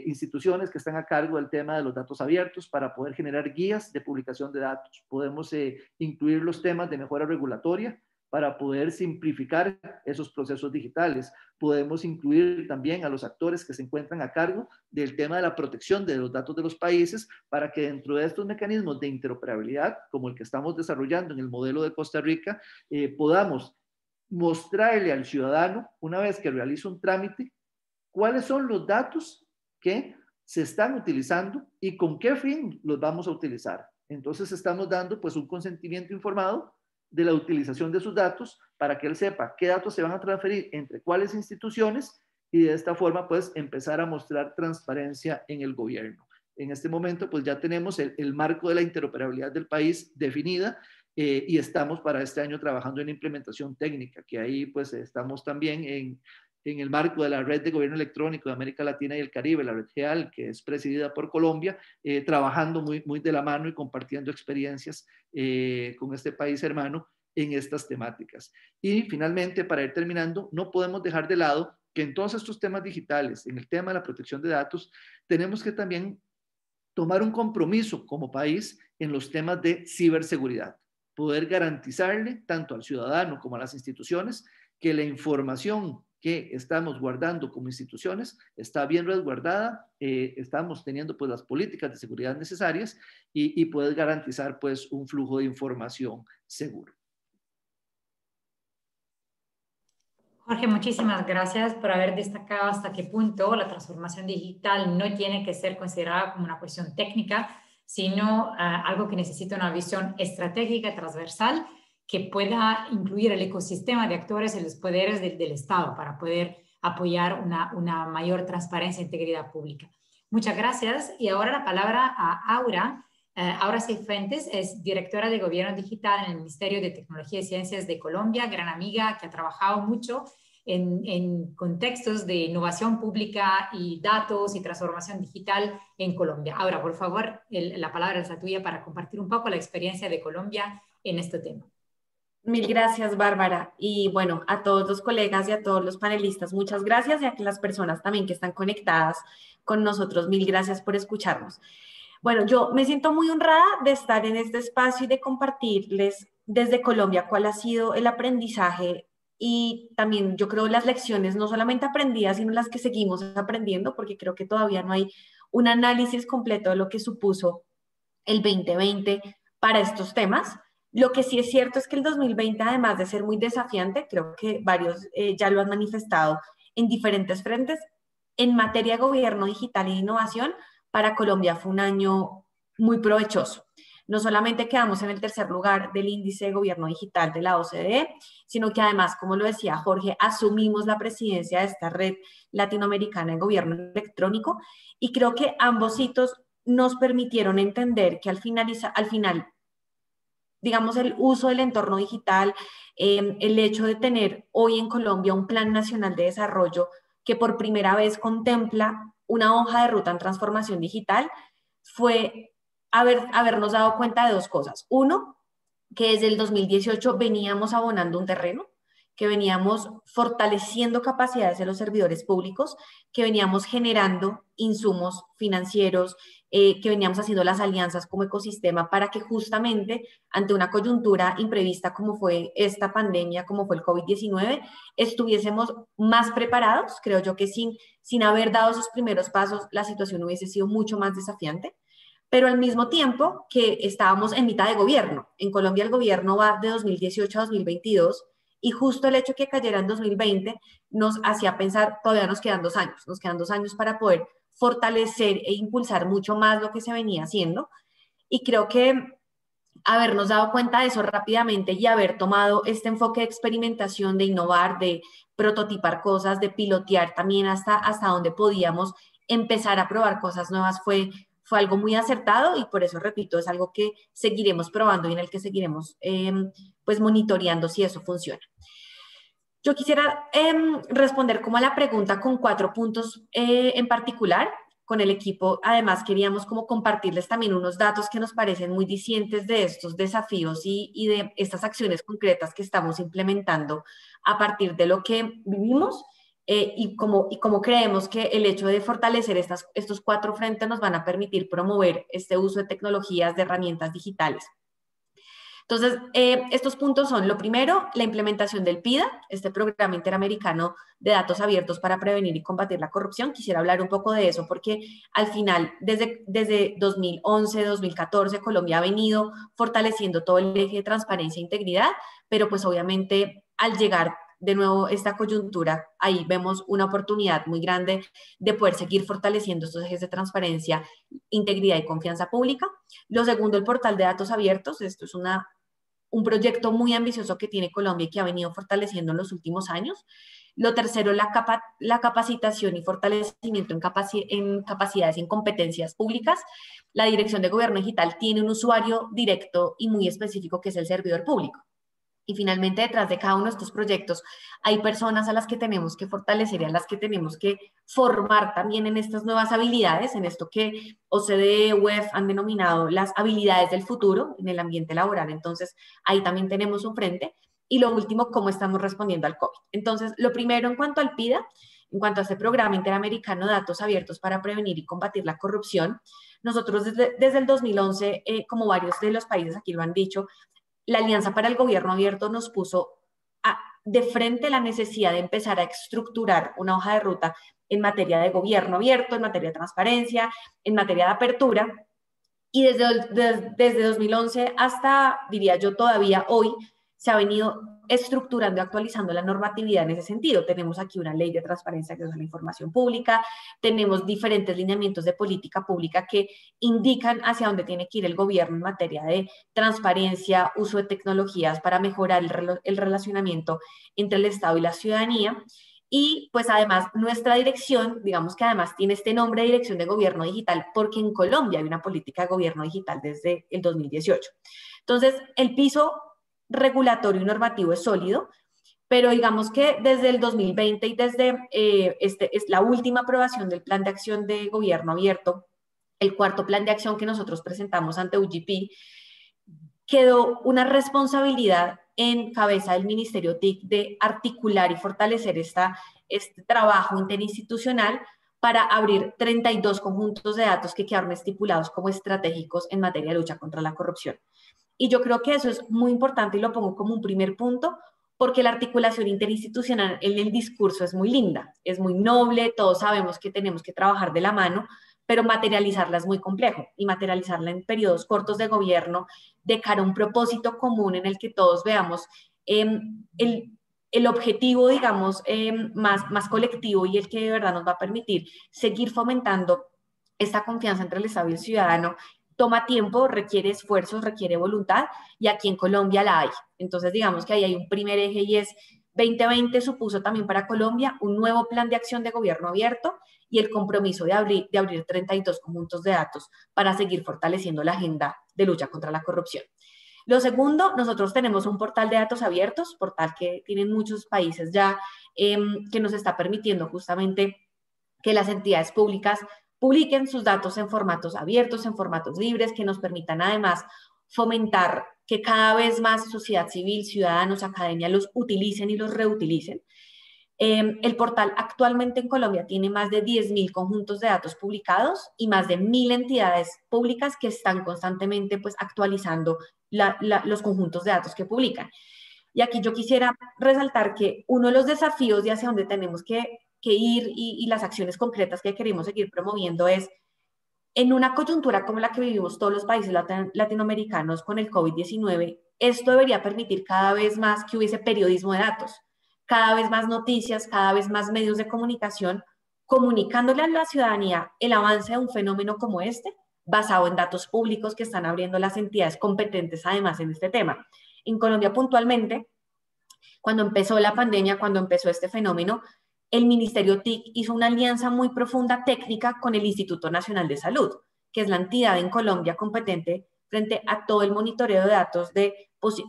instituciones que están a cargo del tema de los datos abiertos para poder generar guías de publicación de datos. Podemos incluir los temas de mejora regulatoria para poder simplificar esos procesos digitales. Podemos incluir también a los actores que se encuentran a cargo del tema de la protección de los datos de los países para que dentro de estos mecanismos de interoperabilidad, como el que estamos desarrollando en el modelo de Costa Rica, podamos mostrarle al ciudadano, una vez que realiza un trámite, cuáles son los datos que se están utilizando y con qué fin los vamos a utilizar. Entonces estamos dando pues un consentimiento informado de la utilización de sus datos para que él sepa qué datos se van a transferir entre cuáles instituciones y de esta forma pues empezar a mostrar transparencia en el gobierno. En este momento pues ya tenemos el marco de la interoperabilidad del país definida y estamos para este año trabajando en implementación técnica, que ahí pues estamos también en el marco de la Red de Gobierno Electrónico de América Latina y el Caribe, la Red GEAL, que es presidida por Colombia, trabajando muy de la mano y compartiendo experiencias con este país hermano en estas temáticas. Y finalmente, para ir terminando, no podemos dejar de lado que en todos estos temas digitales, en el tema de la protección de datos, tenemos que también tomar un compromiso como país en los temas de ciberseguridad, poder garantizarle tanto al ciudadano como a las instituciones que la información que estamos guardando como instituciones está bien resguardada, estamos teniendo pues las políticas de seguridad necesarias y poder garantizar pues un flujo de información seguro. Jorge, muchísimas gracias por haber destacado hasta qué punto la transformación digital no tiene que ser considerada como una cuestión técnica, sino algo que necesita una visión estratégica, transversal, que pueda incluir el ecosistema de actores y los poderes del Estado para poder apoyar una mayor transparencia e integridad pública. Muchas gracias. Y ahora la palabra a Aura. Aura Cifuentes es directora de Gobierno Digital en el Ministerio de Tecnología y Ciencias de Colombia, gran amiga que ha trabajado mucho en contextos de innovación pública y datos y transformación digital en Colombia. Aura, por favor, la palabra es la tuya para compartir un poco la experiencia de Colombia en este tema. Mil gracias, Bárbara. Y bueno, a todos los colegas y a todos los panelistas, muchas gracias, y a las personas también que están conectadas con nosotros, mil gracias por escucharnos. Bueno, yo me siento muy honrada de estar en este espacio y de compartirles desde Colombia cuál ha sido el aprendizaje y también yo creo las lecciones, no solamente aprendidas, sino las que seguimos aprendiendo, porque creo que todavía no hay un análisis completo de lo que supuso el 2020 para estos temas. Lo que sí es cierto es que el 2020, además de ser muy desafiante, creo que varios ya lo han manifestado en diferentes frentes, en materia de gobierno digital e innovación, para Colombia fue un año muy provechoso. No solamente quedamos en el tercer lugar del índice de gobierno digital de la OCDE, sino que además, como lo decía Jorge, asumimos la presidencia de esta red latinoamericana de gobierno electrónico, y creo que ambos hitos nos permitieron entender que al final, digamos, el uso del entorno digital, el hecho de tener hoy en Colombia un Plan Nacional de Desarrollo que por primera vez contempla una hoja de ruta en transformación digital, fue habernos dado cuenta de dos cosas. Uno, que desde el 2018 veníamos abonando un terreno, que veníamos fortaleciendo capacidades de los servidores públicos, que veníamos generando insumos financieros, que veníamos haciendo las alianzas como ecosistema para que justamente ante una coyuntura imprevista como fue esta pandemia, como fue el COVID-19, estuviésemos más preparados. Creo yo que sin haber dado esos primeros pasos, la situación hubiese sido mucho más desafiante. Pero al mismo tiempo que estábamos en mitad de gobierno. En Colombia el gobierno va de 2018 a 2022 y justo el hecho que cayera en 2020 nos hacía pensar, todavía nos quedan 2 años, nos quedan 2 años para poder fortalecer e impulsar mucho más lo que se venía haciendo. Y creo que habernos dado cuenta de eso rápidamente y haber tomado este enfoque de experimentación, de innovar, de prototipar cosas, de pilotear también hasta donde podíamos empezar a probar cosas nuevas fue algo muy acertado y por eso, repito, es algo que seguiremos probando y en el que seguiremos pues monitoreando si eso funciona. Yo quisiera responder como a la pregunta con 4 puntos en particular. Con el equipo, además, queríamos como compartirles también unos datos que nos parecen muy dicientes de estos desafíos y de estas acciones concretas que estamos implementando a partir de lo que vivimos y como creemos que el hecho de fortalecer estos 4 frentes nos van a permitir promover este uso de tecnologías, de herramientas digitales. Entonces, estos puntos son, lo primero, la implementación del PIDA, este Programa Interamericano de Datos Abiertos para Prevenir y Combatir la Corrupción. Quisiera hablar un poco de eso porque al final, desde 2011, 2014, Colombia ha venido fortaleciendo todo el eje de transparencia e integridad, pero pues obviamente al llegar de nuevo esta coyuntura, ahí vemos una oportunidad muy grande de poder seguir fortaleciendo estos ejes de transparencia, integridad y confianza pública. Lo segundo, el portal de datos abiertos. Esto es un proyecto muy ambicioso que tiene Colombia y que ha venido fortaleciendo en los últimos años. Lo tercero, la capacitación y fortalecimiento en capacidades y en competencias públicas. La Dirección de Gobierno Digital tiene un usuario directo y muy específico que es el servidor público. Y finalmente, detrás de cada uno de estos proyectos hay personas a las que tenemos que fortalecer y a las que tenemos que formar también en estas nuevas habilidades, en esto que OCDE, UEF han denominado las habilidades del futuro en el ambiente laboral. Entonces, ahí también tenemos un frente. Y lo último, cómo estamos respondiendo al COVID. Entonces, lo primero en cuanto al PIDA, en cuanto a este Programa Interamericano de Datos Abiertos para Prevenir y Combatir la Corrupción, nosotros desde el 2011, como varios de los países aquí lo han dicho, la Alianza para el Gobierno Abierto nos puso de frente la necesidad de empezar a estructurar una hoja de ruta en materia de gobierno abierto, en materia de transparencia, en materia de apertura. Y desde 2011 hasta, diría yo, todavía hoy, se ha venido estructurando y actualizando la normatividad en ese sentido. Tenemos aquí una ley de transparencia que es la información pública, tenemos diferentes lineamientos de política pública que indican hacia dónde tiene que ir el gobierno en materia de transparencia, uso de tecnologías para mejorar el relacionamiento entre el Estado y la ciudadanía. Y pues además nuestra dirección, digamos que además tiene este nombre de Dirección de Gobierno Digital porque en Colombia hay una política de gobierno digital desde el 2018. Entonces, el piso regulatorio y normativo es sólido, pero digamos que desde el 2020 y desde es la última aprobación del Plan de Acción de Gobierno Abierto, el 4º plan de acción que nosotros presentamos ante UGP, quedó una responsabilidad en cabeza del Ministerio TIC de articular y fortalecer este trabajo interinstitucional para abrir 32 conjuntos de datos que quedaron estipulados como estratégicos en materia de lucha contra la corrupción. Y yo creo que eso es muy importante y lo pongo como un primer punto porque la articulación interinstitucional en el discurso es muy linda, es muy noble, todos sabemos que tenemos que trabajar de la mano, pero materializarla es muy complejo y materializarla en periodos cortos de gobierno de cara a un propósito común en el que todos veamos el objetivo, digamos, más colectivo y el que de verdad nos va a permitir seguir fomentando esta confianza entre el Estado y el ciudadano. Toma tiempo, requiere esfuerzos, requiere voluntad y aquí en Colombia la hay. Entonces digamos que ahí hay un primer eje y es 2020 supuso también para Colombia un nuevo plan de acción de gobierno abierto y el compromiso de abrir 32 conjuntos de datos para seguir fortaleciendo la agenda de lucha contra la corrupción. Lo segundo, nosotros tenemos un portal de datos abiertos, portal que tienen muchos países ya, que nos está permitiendo justamente que las entidades públicas publiquen sus datos en formatos abiertos, en formatos libres, que nos permitan además fomentar que cada vez más sociedad civil, ciudadanos, academia los utilicen y los reutilicen. El portal actualmente en Colombia tiene más de 10.000 conjuntos de datos publicados y más de 1.000 entidades públicas que están constantemente pues, actualizando los conjuntos de datos que publican. Y aquí yo quisiera resaltar que uno de los desafíos de hacia donde tenemos que ir y las acciones concretas que queremos seguir promoviendo es, en una coyuntura como la que vivimos todos los países latinoamericanos con el COVID-19, esto debería permitir cada vez más que hubiese periodismo de datos, cada vez más noticias, cada vez más medios de comunicación, comunicándole a la ciudadanía el avance de un fenómeno como este, basado en datos públicos que están abriendo las entidades competentes además en este tema. En Colombia puntualmente, cuando empezó la pandemia, cuando empezó este fenómeno, el Ministerio TIC hizo una alianza muy profunda técnica con el Instituto Nacional de Salud, que es la entidad en Colombia competente frente a todo el monitoreo de datos de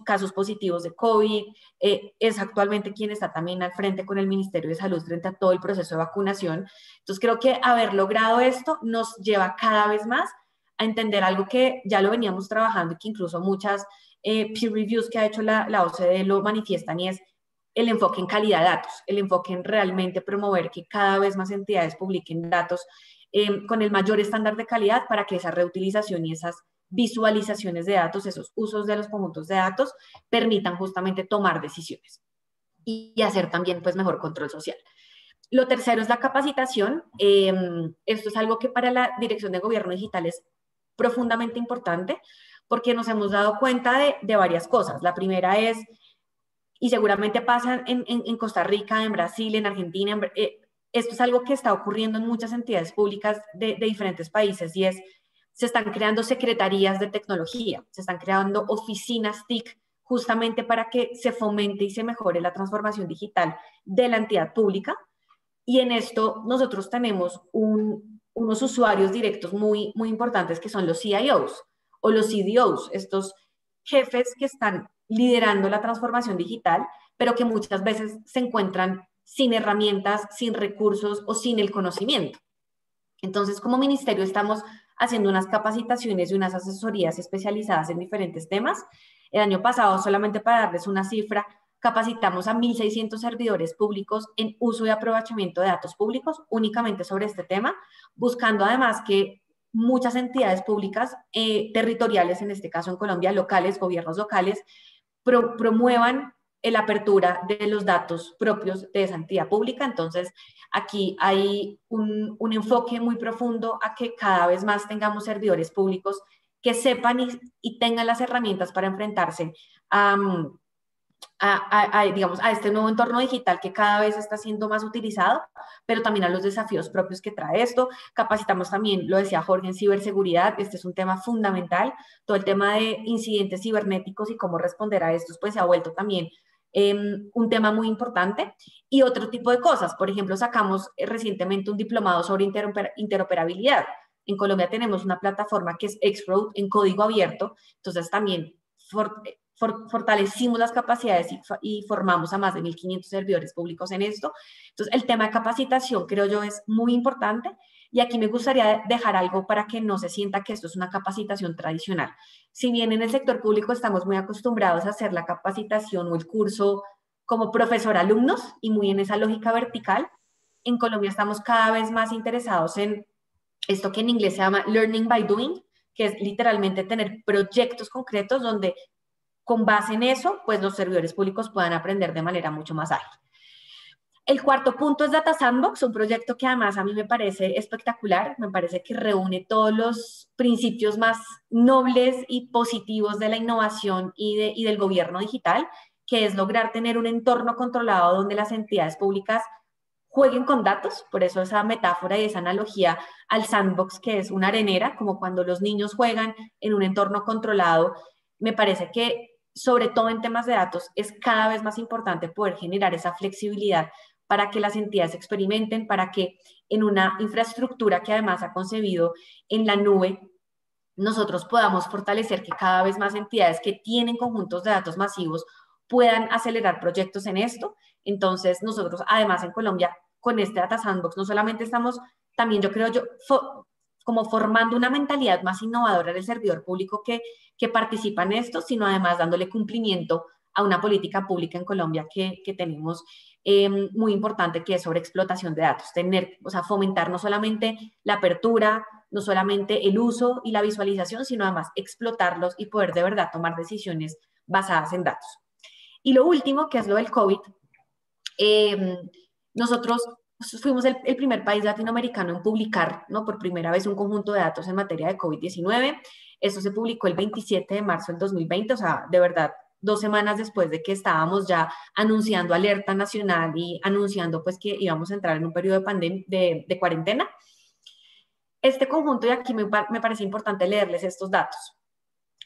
casos positivos de COVID, es actualmente quien está también al frente con el Ministerio de Salud frente a todo el proceso de vacunación. Entonces creo que haber logrado esto nos lleva cada vez más a entender algo que ya lo veníamos trabajando y que incluso muchas peer reviews que ha hecho la OCDE lo manifiestan, y es el enfoque en calidad de datos, el enfoque en realmente promover que cada vez más entidades publiquen datos con el mayor estándar de calidad para que esa reutilización y esas visualizaciones de datos, esos usos de los conjuntos de datos, permitan justamente tomar decisiones y hacer también pues mejor control social. Lo tercero es la capacitación. Esto es algo que para la Dirección de Gobierno Digital es profundamente importante porque nos hemos dado cuenta de varias cosas. La primera es, y seguramente pasa en Costa Rica, en Brasil, en Argentina, esto es algo que está ocurriendo en muchas entidades públicas de diferentes países, y es, se están creando secretarías de tecnología, se están creando oficinas TIC justamente para que se fomente y se mejore la transformación digital de la entidad pública. Y en esto nosotros tenemos unos usuarios directos muy, muy importantes que son los CIOs o los CDOs, estos jefes que están liderando la transformación digital, pero que muchas veces se encuentran sin herramientas, sin recursos o sin el conocimiento. Entonces, como ministerio estamos haciendo unas capacitaciones y unas asesorías especializadas en diferentes temas. El año pasado, solamente para darles una cifra, capacitamos a 1.600 servidores públicos en uso y aprovechamiento de datos públicos únicamente sobre este tema, buscando además que muchas entidades públicas territoriales, en este caso en Colombia, locales, gobiernos locales, promuevan la apertura de los datos propios de esa entidad pública. Entonces, aquí hay un enfoque muy profundo a que cada vez más tengamos servidores públicos que sepan y tengan las herramientas para enfrentarse digamos, a este nuevo entorno digital que cada vez está siendo más utilizado, pero también a los desafíos propios que trae esto. Capacitamos también, lo decía Jorge, en ciberseguridad. Este es un tema fundamental. Todo el tema de incidentes cibernéticos y cómo responder a estos, pues se ha vuelto también un tema muy importante. Y otro tipo de cosas. Por ejemplo, sacamos recientemente un diplomado sobre interoperabilidad. En Colombia tenemos una plataforma que es X-Road en código abierto. Entonces también fortalecimos las capacidades y formamos a más de 1.500 servidores públicos en esto. Entonces, el tema de capacitación, creo yo, es muy importante. Y aquí me gustaría dejar algo para que no se sienta que esto es una capacitación tradicional. Si bien en el sector público estamos muy acostumbrados a hacer la capacitación o el curso como profesor-alumnos y muy en esa lógica vertical, en Colombia estamos cada vez más interesados en esto que en inglés se llama learning by doing, que es literalmente tener proyectos concretos donde con base en eso, pues los servidores públicos puedan aprender de manera mucho más ágil. El cuarto punto es Data Sandbox, un proyecto que además a mí me parece espectacular, me parece que reúne todos los principios más nobles y positivos de la innovación y del gobierno digital, que es lograr tener un entorno controlado donde las entidades públicas jueguen con datos. Por eso esa metáfora y esa analogía al sandbox, que es una arenera, como cuando los niños juegan en un entorno controlado. Me parece que sobre todo en temas de datos, es cada vez más importante poder generar esa flexibilidad para que las entidades experimenten, para que en una infraestructura que además ha concebido en la nube, nosotros podamos fortalecer que cada vez más entidades que tienen conjuntos de datos masivos puedan acelerar proyectos en esto. Entonces, nosotros además en Colombia, con este Data Sandbox, no solamente estamos, también yo creo como formando una mentalidad más innovadora del servidor público que participa en esto, sino además dándole cumplimiento a una política pública en Colombia que tenemos muy importante, que es sobre explotación de datos, fomentar no solamente la apertura, no solamente el uso y la visualización, sino además explotarlos y poder de verdad tomar decisiones basadas en datos. Y lo último, que es lo del COVID, nosotros fuimos el primer país latinoamericano en publicar, ¿no?, por primera vez un conjunto de datos en materia de COVID-19. Esto se publicó el 27 de marzo del 2020, o sea, de verdad, 2 semanas después de que estábamos ya anunciando alerta nacional y anunciando pues que íbamos a entrar en un periodo de cuarentena. Este conjunto, y aquí me parece importante leerles estos datos,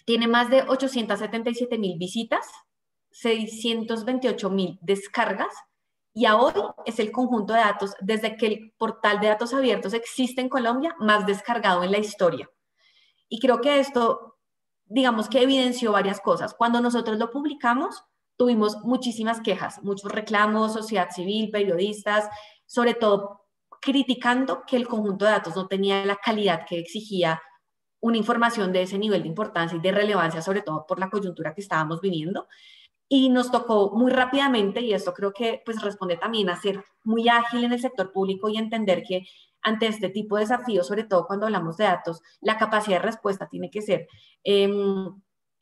tiene más de 877,000 visitas, 628,000 descargas, y a hoy es el conjunto de datos, desde que el portal de datos abiertos existe en Colombia, más descargado en la historia. Y creo que esto, digamos que evidenció varias cosas. Cuando nosotros lo publicamos, tuvimos muchísimas quejas, muchos reclamos, sociedad civil, periodistas, sobre todo criticando que el conjunto de datos no tenía la calidad que exigía una información de ese nivel de importancia y de relevancia, sobre todo por la coyuntura que estábamos viviendo. Y nos tocó muy rápidamente, y esto creo que pues responde también a ser muy ágil en el sector público y entender que ante este tipo de desafíos, sobre todo cuando hablamos de datos, la capacidad de respuesta tiene que ser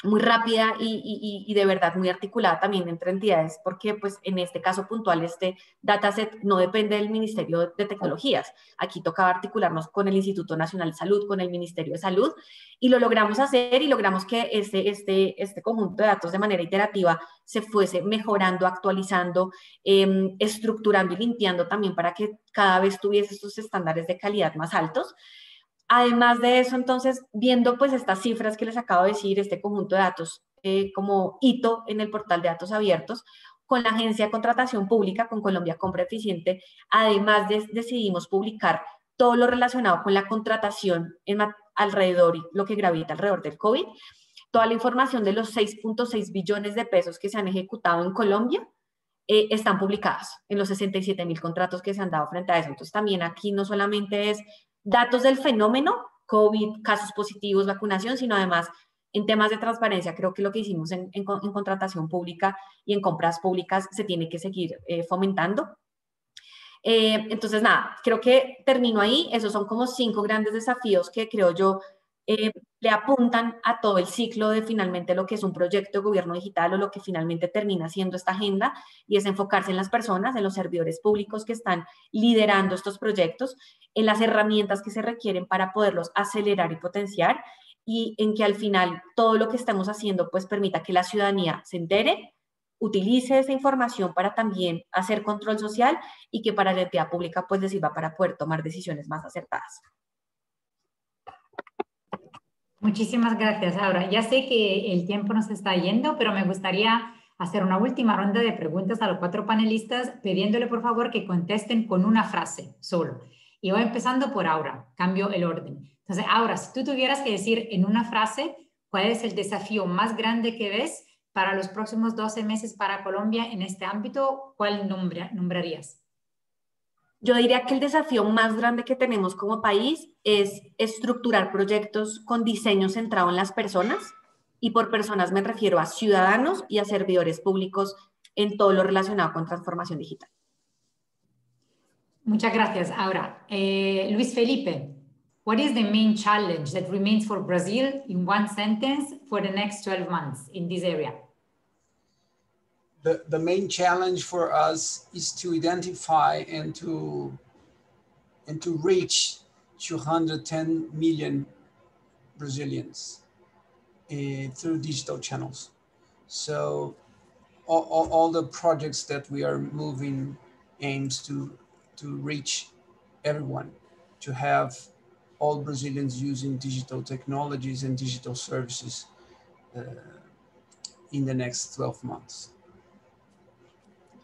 muy rápida y de verdad muy articulada también entre entidades, porque pues en este caso puntual este dataset no depende del Ministerio de Tecnologías. Aquí tocaba articularnos con el Instituto Nacional de Salud, con el Ministerio de Salud, y lo logramos hacer y logramos que este conjunto de datos de manera iterativa se fuese mejorando, actualizando, estructurando y limpiando también para que cada vez tuviese estos estándares de calidad más altos. Además de eso, entonces, viendo pues estas cifras que les acabo de decir, este conjunto de datos como hito en el portal de datos abiertos, con la Agencia de Contratación Pública, con Colombia Compra Eficiente, además decidimos publicar todo lo relacionado con la contratación alrededor y lo que gravita alrededor del COVID, toda la información de los 6.6 billones de pesos que se han ejecutado en Colombia, están publicadas en los 67,000 contratos que se han dado frente a eso. Entonces, también aquí no solamente es datos del fenómeno, COVID, casos positivos, vacunación, sino además en temas de transparencia. Creo que lo que hicimos en contratación pública y en compras públicas se tiene que seguir fomentando. Entonces, nada, creo que termino ahí. Esos son como 5 grandes desafíos que creo yo le apuntan a todo el ciclo de finalmente lo que es un proyecto de gobierno digital o lo que finalmente termina siendo esta agenda, y es enfocarse en las personas, en los servidores públicos que están liderando estos proyectos, en las herramientas que se requieren para poderlos acelerar y potenciar, y en que al final todo lo que estamos haciendo pues permita que la ciudadanía se entere, utilice esa información para también hacer control social y que para la entidad pública pues les sirva para poder tomar decisiones más acertadas. Muchísimas gracias, Aura. Ya sé que el tiempo nos está yendo, pero me gustaría hacer una última ronda de preguntas a los 4 panelistas, pidiéndole por favor que contesten con una frase solo. Y voy empezando por Aura, cambio el orden. Entonces, Aura, si tú tuvieras que decir en una frase cuál es el desafío más grande que ves para los próximos 12 meses para Colombia en este ámbito, ¿cuál nombrarías? Yo diría que el desafío más grande que tenemos como país es estructurar proyectos con diseño centrado en las personas, y por personas me refiero a ciudadanos y a servidores públicos en todo lo relacionado con transformación digital. Muchas gracias. Ahora, Luis Felipe, what is the main challenge that remains for Brazil in one sentence for the next 12 months in this area? The main challenge for us is to identify and to reach 210 million Brazilians through digital channels. So all the projects that we are moving aims to reach everyone, to have all Brazilians using digital technologies and digital services in the next 12 months.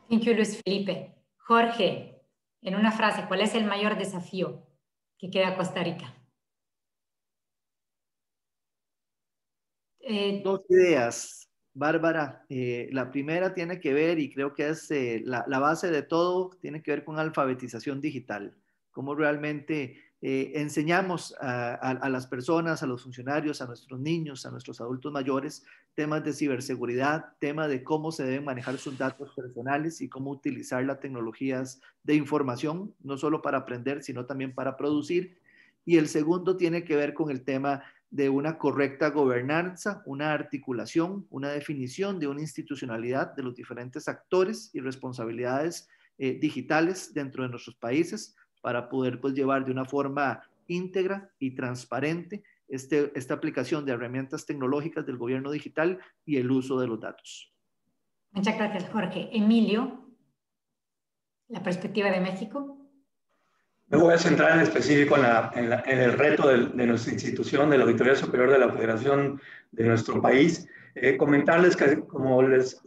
Thank you, Luis Felipe. Jorge, en una frase, ¿cuál es el mayor desafío que queda Costa Rica? Dos ideas, Bárbara. La primera tiene que ver, y creo que es la base de todo, tiene que ver con alfabetización digital. Cómo realmente enseñamos a las personas, a los funcionarios, a nuestros niños, a nuestros adultos mayores, temas de ciberseguridad, temas de cómo se deben manejar sus datos personales y cómo utilizar las tecnologías de información, no solo para aprender, sino también para producir. Y el segundo tiene que ver con el tema de una correcta gobernanza, una articulación, una definición de una institucionalidad de los diferentes actores y responsabilidades digitales dentro de nuestros países para poder pues, llevar de una forma íntegra y transparente esta aplicación de herramientas tecnológicas del gobierno digital y el uso de los datos. Muchas gracias, Jorge. Emilio, la perspectiva de México. Me voy a centrar en específico en el reto de nuestra institución, de la Auditoría Superior de la Federación de nuestro país. Comentarles que, como les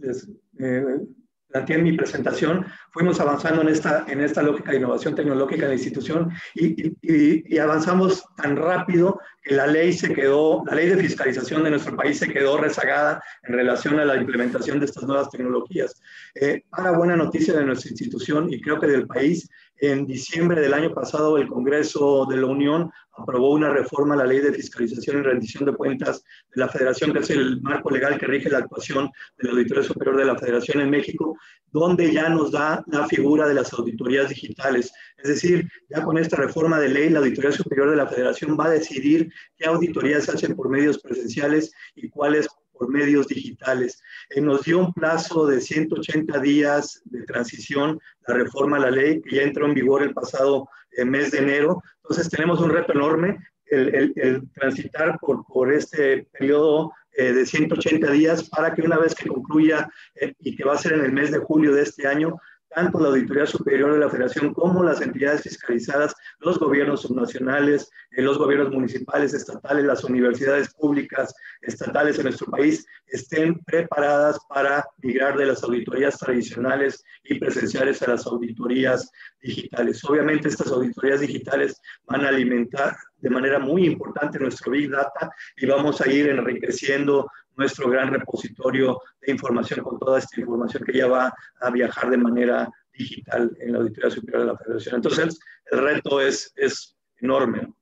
planteé en mi presentación, fuimos avanzando en esta lógica de innovación tecnológica de la institución y avanzamos tan rápido que la ley de fiscalización de nuestro país se quedó rezagada en relación a la implementación de estas nuevas tecnologías. Para buena noticia de nuestra institución y creo que del país, en diciembre del año pasado el Congreso de la Unión aprobó una reforma a la Ley de Fiscalización y Rendición de Cuentas de la Federación, que es el marco legal que rige la actuación de la Auditoría Superior de la Federación en México, donde ya nos da la figura de las auditorías digitales. Es decir, ya con esta reforma de ley, la Auditoría Superior de la Federación va a decidir qué auditorías se hacen por medios presenciales y cuáles por medios digitales. Nos dio un plazo de 180 días de transición la reforma a la ley, que ya entró en vigor el pasado mes de enero. Entonces tenemos un reto enorme, el transitar por este periodo de 180 días para que una vez que concluya y que va a ser en el mes de julio de este año, tanto la Auditoría Superior de la Federación como las entidades fiscalizadas, los gobiernos subnacionales, los gobiernos municipales, estatales, las universidades públicas, estatales en nuestro país, estén preparadas para migrar de las auditorías tradicionales y presenciales a las auditorías digitales. Obviamente estas auditorías digitales van a alimentar de manera muy importante nuestro Big Data y vamos a ir enriqueciendo nuestro gran repositorio de información con toda esta información que ya va a viajar de manera digital en la Auditoría Superior de la Federación. Entonces, el reto es enorme.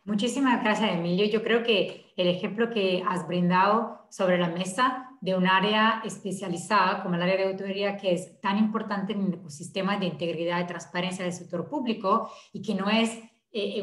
Muchísimas gracias, Emilio. Yo creo que el ejemplo que has brindado sobre la mesa de un área especializada como el área de auditoría, que es tan importante en el ecosistema de integridad y transparencia del sector público y que no es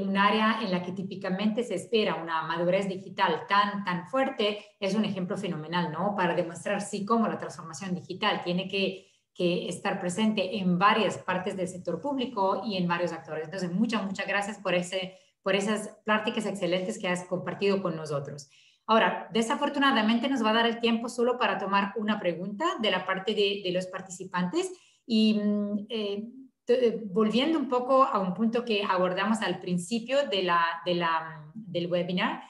un área en la que típicamente se espera una madurez digital tan fuerte, es un ejemplo fenomenal, ¿no? Para demostrar sí cómo la transformación digital tiene que estar presente en varias partes del sector público y en varios actores. Entonces, muchas gracias por esas prácticas excelentes que has compartido con nosotros. Ahora, desafortunadamente nos va a dar el tiempo solo para tomar una pregunta de la parte de los participantes y volviendo un poco a un punto que abordamos al principio del webinar,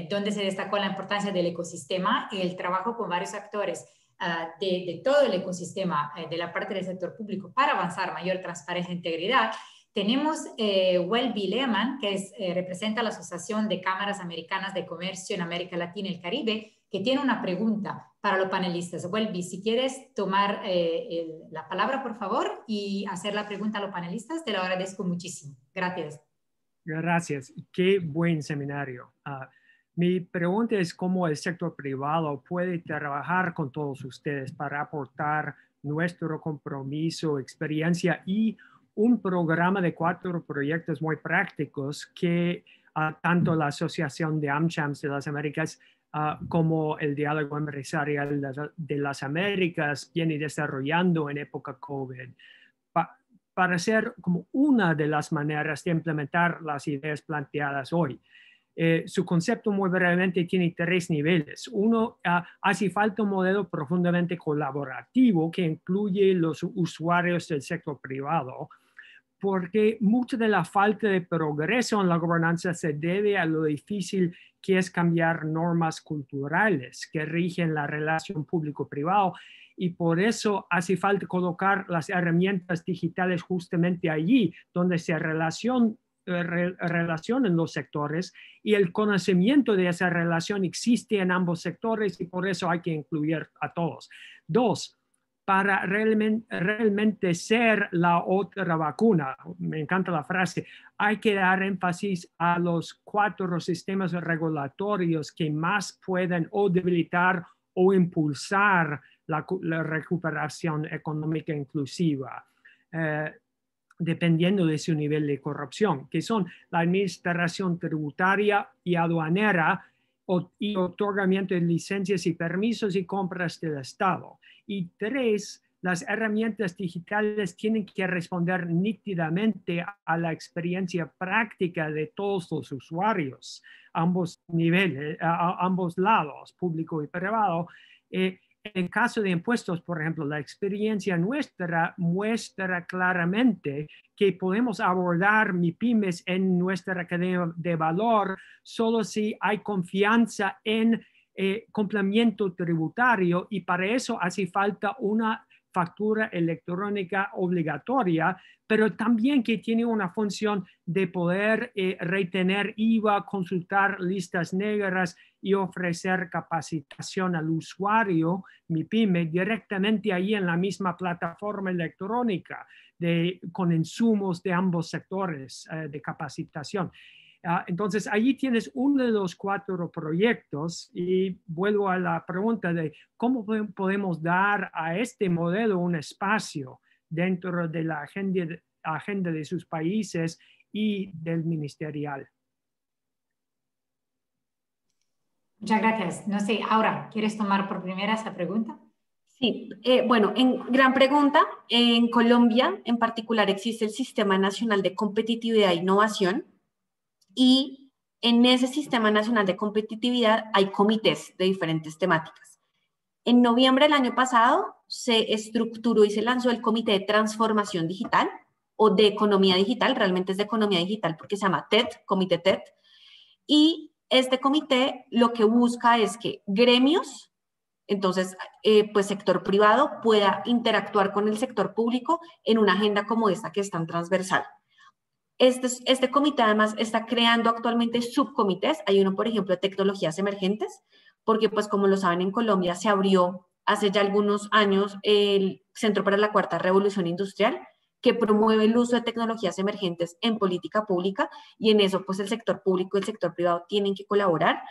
donde se destacó la importancia del ecosistema y el trabajo con varios actores de todo el ecosistema de la parte del sector público para avanzar mayor transparencia e integridad. Tenemos Welby Lehman, que representa la Asociación de Cámaras Americanas de Comercio en América Latina y el Caribe, que tiene una pregunta para los panelistas. Welby, si quieres tomar la palabra, por favor, y hacer la pregunta a los panelistas, te lo agradezco muchísimo. Gracias. Gracias. Qué buen seminario. Mi pregunta es cómo el sector privado puede trabajar con todos ustedes para aportar nuestro compromiso, experiencia y un programa de 4 proyectos muy prácticos que tanto la Asociación de AmChams de las Américas como el Diálogo Empresarial de las Américas viene desarrollando en época COVID para ser como una de las maneras de implementar las ideas planteadas hoy. Su concepto muy brevemente tiene 3 niveles. Uno, hace falta un modelo profundamente colaborativo que incluye los usuarios del sector privado porque mucha de la falta de progreso en la gobernanza se debe a lo difícil que es cambiar normas culturales que rigen la relación público-privado, y por eso hace falta colocar las herramientas digitales justamente allí donde se relacionan los sectores, y el conocimiento de esa relación existe en ambos sectores, y por eso hay que incluir a todos. Dos, para realmente ser la otra vacuna, me encanta la frase, hay que dar énfasis a los 4 sistemas regulatorios que más pueden o debilitar o impulsar la recuperación económica inclusiva, dependiendo de su nivel de corrupción, que son la administración tributaria y aduanera y otorgamiento de licencias y permisos y compras del Estado. Y 3, las herramientas digitales tienen que responder nítidamente a la experiencia práctica de todos los usuarios, ambos niveles, a ambos lados, público y privado. En el caso de impuestos, por ejemplo, la experiencia nuestra muestra claramente que podemos abordar MIPYMES en nuestra cadena de valor solo si hay confianza en cumplimiento tributario, y para eso hace falta una factura electrónica obligatoria, pero también que tiene una función de poder retener IVA, consultar listas negras y ofrecer capacitación al usuario MIPYME directamente ahí en la misma plataforma electrónica con insumos de ambos sectores de capacitación. Entonces, allí tienes uno de los 4 proyectos, y vuelvo a la pregunta de cómo podemos dar a este modelo un espacio dentro de la agenda de sus países y del ministerial. Muchas gracias. No sé, Aura, ¿quieres tomar por primera esa pregunta? Sí, bueno, gran pregunta. En Colombia, en particular, existe el Sistema Nacional de Competitividad e Innovación, y en ese Sistema Nacional de Competitividad hay comités de diferentes temáticas. En noviembre del año pasado se estructuró y se lanzó el Comité de Transformación Digital, o de Economía Digital, realmente es de Economía Digital porque se llama TED, Comité TED, y este comité lo que busca es que gremios, entonces, pues sector privado, pueda interactuar con el sector público en una agenda como esta que es tan transversal. Este comité además está creando actualmente subcomités. Hay uno, por ejemplo, de tecnologías emergentes, porque pues como lo saben, en Colombia se abrió hace ya algunos años el Centro para la Cuarta Revolución Industrial, que promueve el uso de tecnologías emergentes en política pública, y en eso pues el sector público y el sector privado tienen que colaborar.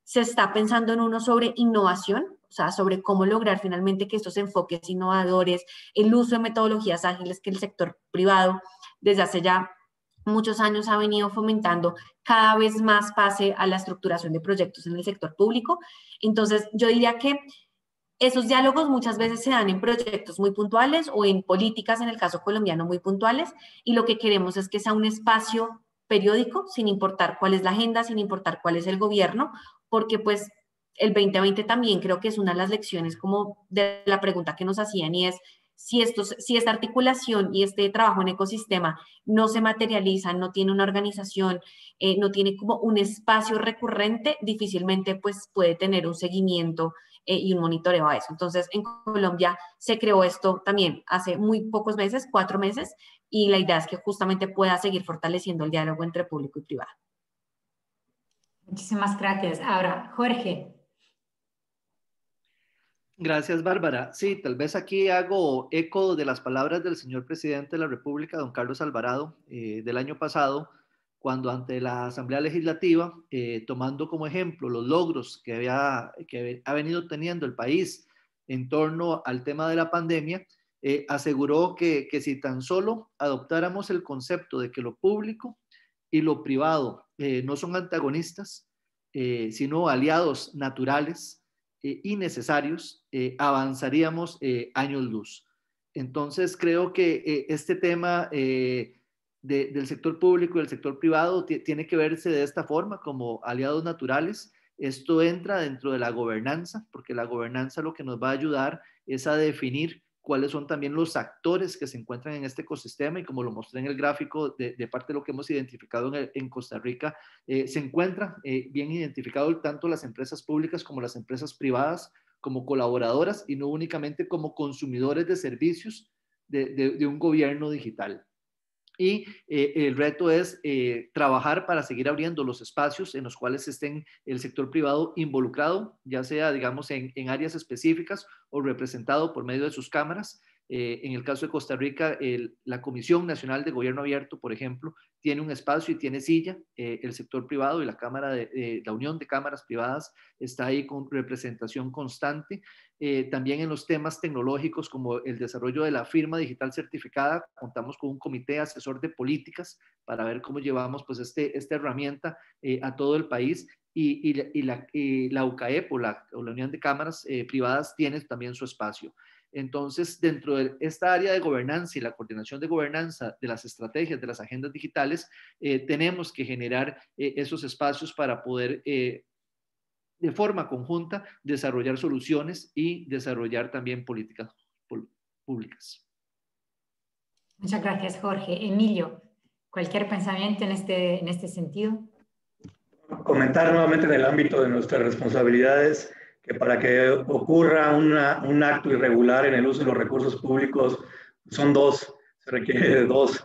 Se está pensando en uno sobre innovación, o sea, sobre cómo lograr finalmente que estos enfoques innovadores, el uso de metodologías ágiles que el sector privado desde hace ya muchos años ha venido fomentando, cada vez más pase a la estructuración de proyectos en el sector público. Entonces, yo diría que esos diálogos muchas veces se dan en proyectos muy puntuales o en políticas, en el caso colombiano, muy puntuales, y lo que queremos es que sea un espacio periódico, sin importar cuál es la agenda, sin importar cuál es el gobierno, porque pues el 2020 también creo que es una de las lecciones como de la pregunta que nos hacían, y es si esta articulación y este trabajo en ecosistema no se materializa, no tiene una organización, no tiene como un espacio recurrente, difícilmente pues puede tener un seguimiento y un monitoreo a eso. Entonces, en Colombia se creó esto también hace muy pocos meses, 4 meses, y la idea es que justamente pueda seguir fortaleciendo el diálogo entre público y privado. Muchísimas gracias. Ahora, Jorge. Gracias, Bárbara. Sí, tal vez aquí hago eco de las palabras del señor presidente de la República, don Carlos Alvarado, del año pasado, cuando ante la Asamblea Legislativa, tomando como ejemplo los logros que ha venido teniendo el país en torno al tema de la pandemia, aseguró que si tan solo adoptáramos el concepto de que lo público y lo privado no son antagonistas, sino aliados naturales y necesarios, avanzaríamos años luz. Entonces creo que este tema del sector público y del sector privado tiene que verse de esta forma, como aliados naturales. Esto entra dentro de la gobernanza, porque la gobernanza lo que nos va a ayudar es a definir cuáles son también los actores que se encuentran en este ecosistema, y como lo mostré en el gráfico, de parte de lo que hemos identificado en Costa Rica, se encuentran bien identificados tanto las empresas públicas como las empresas privadas como colaboradoras y no únicamente como consumidores de servicios de un gobierno digital. Y el reto es trabajar para seguir abriendo los espacios en los cuales estén el sector privado involucrado, ya sea, digamos, en áreas específicas o representado por medio de sus cámaras. En el caso de Costa Rica, la Comisión Nacional de Gobierno Abierto, por ejemplo, tiene un espacio y tiene silla. El sector privado y la la Unión de Cámaras Privadas está ahí con representación constante. También en los temas tecnológicos como el desarrollo de la firma digital certificada, contamos con un comité asesor de políticas para ver cómo llevamos pues esta herramienta a todo el país. Y la UCAEP o la Unión de Cámaras Privadas tiene también su espacio. Entonces, dentro de esta área de gobernanza y la coordinación de gobernanza de las estrategias, de las agendas digitales, tenemos que generar esos espacios para poder, de forma conjunta, desarrollar soluciones y desarrollar también políticas públicas. Muchas gracias, Jorge. Emilio, ¿cualquier pensamiento en este sentido? Comentar nuevamente en el ámbito de nuestras responsabilidades que para que ocurra un acto irregular en el uso de los recursos públicos son dos, se requiere de dos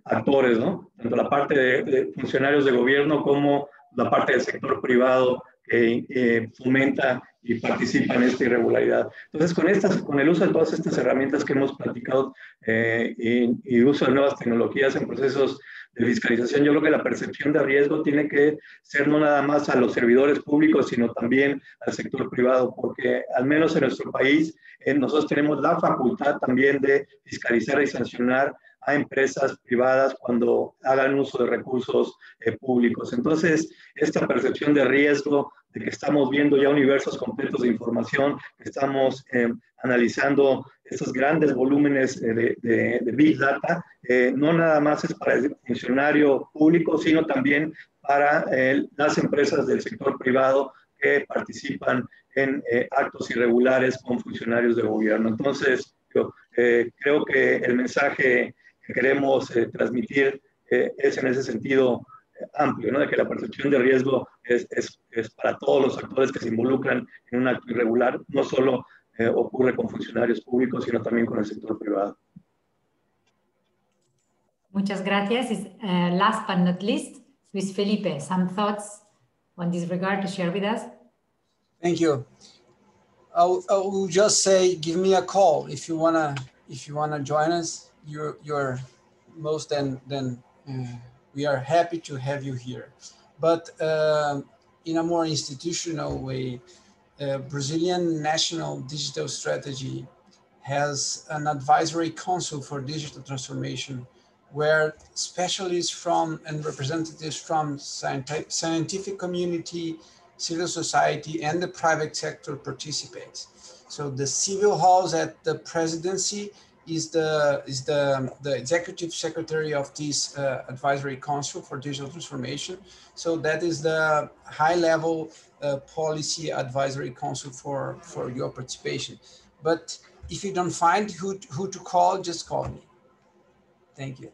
actores, ¿no? Tanto la parte de funcionarios de gobierno como la parte del sector privado que fomenta y participa en esta irregularidad. Entonces, con el uso de todas estas herramientas que hemos platicado y uso de nuevas tecnologías en procesos de fiscalización, yo creo que la percepción de riesgo tiene que ser no nada más a los servidores públicos, sino también al sector privado, porque al menos en nuestro país nosotros tenemos la facultad también de fiscalizar y sancionar a empresas privadas cuando hagan uso de recursos públicos. Entonces, esta percepción de riesgo, de que estamos viendo ya universos completos de información, que estamos analizando estos grandes volúmenes de Big Data, no nada más es para el funcionario público, sino también para las empresas del sector privado que participan en actos irregulares con funcionarios de gobierno. Entonces, yo creo que el mensaje que queremos transmitir es en ese sentido amplio, ¿no? De que la percepción de riesgo es para todos los actores que se involucran en un acto irregular, no solo ocurre con funcionarios públicos, sino también con el sector privado. Muchas gracias. Last but not least, Luis Felipe, some thoughts on this regard to share with us? Thank you. I will just say, give me a call if you wanna join us. You're most than we are happy to have you here. But in a more institutional way, Brazilian National Digital Strategy has an advisory council for digital transformation where specialists from and representatives from scientific community, civil society, and the private sector participate. So the civil house at the presidency is the executive secretary of this advisory council for digital transformation. So that is the high level policy advisory council for your participation. But if you don't find who to call, just call me. Thank you.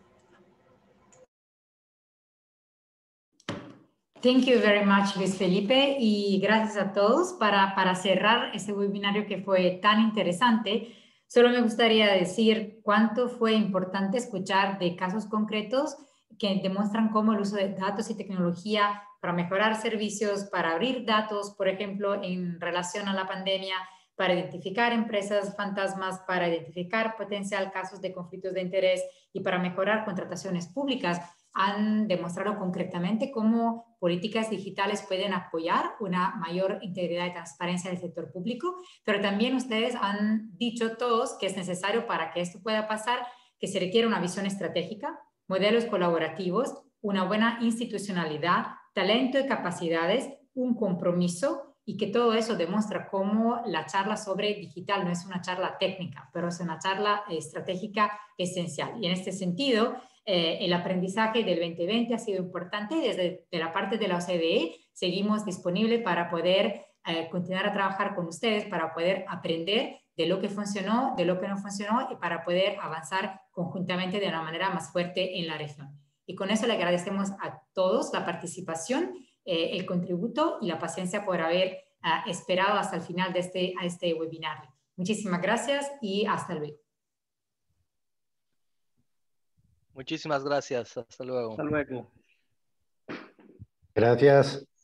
Thank you very much, Luis Felipe, y gracias a todos. Para cerrar este webinario que fue tan interesante, solo me gustaría decir cuánto fue importante escuchar de casos concretos que demuestran cómo el uso de datos y tecnología para mejorar servicios, para abrir datos, por ejemplo, en relación a la pandemia, para identificar empresas fantasmas, para identificar potencial casos de conflictos de interés y para mejorar contrataciones públicas, han demostrado concretamente cómo políticas digitales pueden apoyar una mayor integridad y transparencia del sector público, pero también ustedes han dicho todos que es necesario para que esto pueda pasar, que se requiere una visión estratégica, modelos colaborativos, una buena institucionalidad, talento y capacidades, un compromiso, y que todo eso demuestra cómo la charla sobre digital no es una charla técnica, pero es una charla estratégica esencial. Y en este sentido, el aprendizaje del 2020 ha sido importante. Desde la parte de la OCDE seguimos disponibles para poder continuar a trabajar con ustedes para poder aprender de lo que funcionó, de lo que no funcionó y para poder avanzar conjuntamente de una manera más fuerte en la región. Y con eso le agradecemos a todos la participación, el contributo y la paciencia por haber esperado hasta el final de este webinar. Muchísimas gracias y hasta luego. Muchísimas gracias. Hasta luego. Hasta luego. Gracias.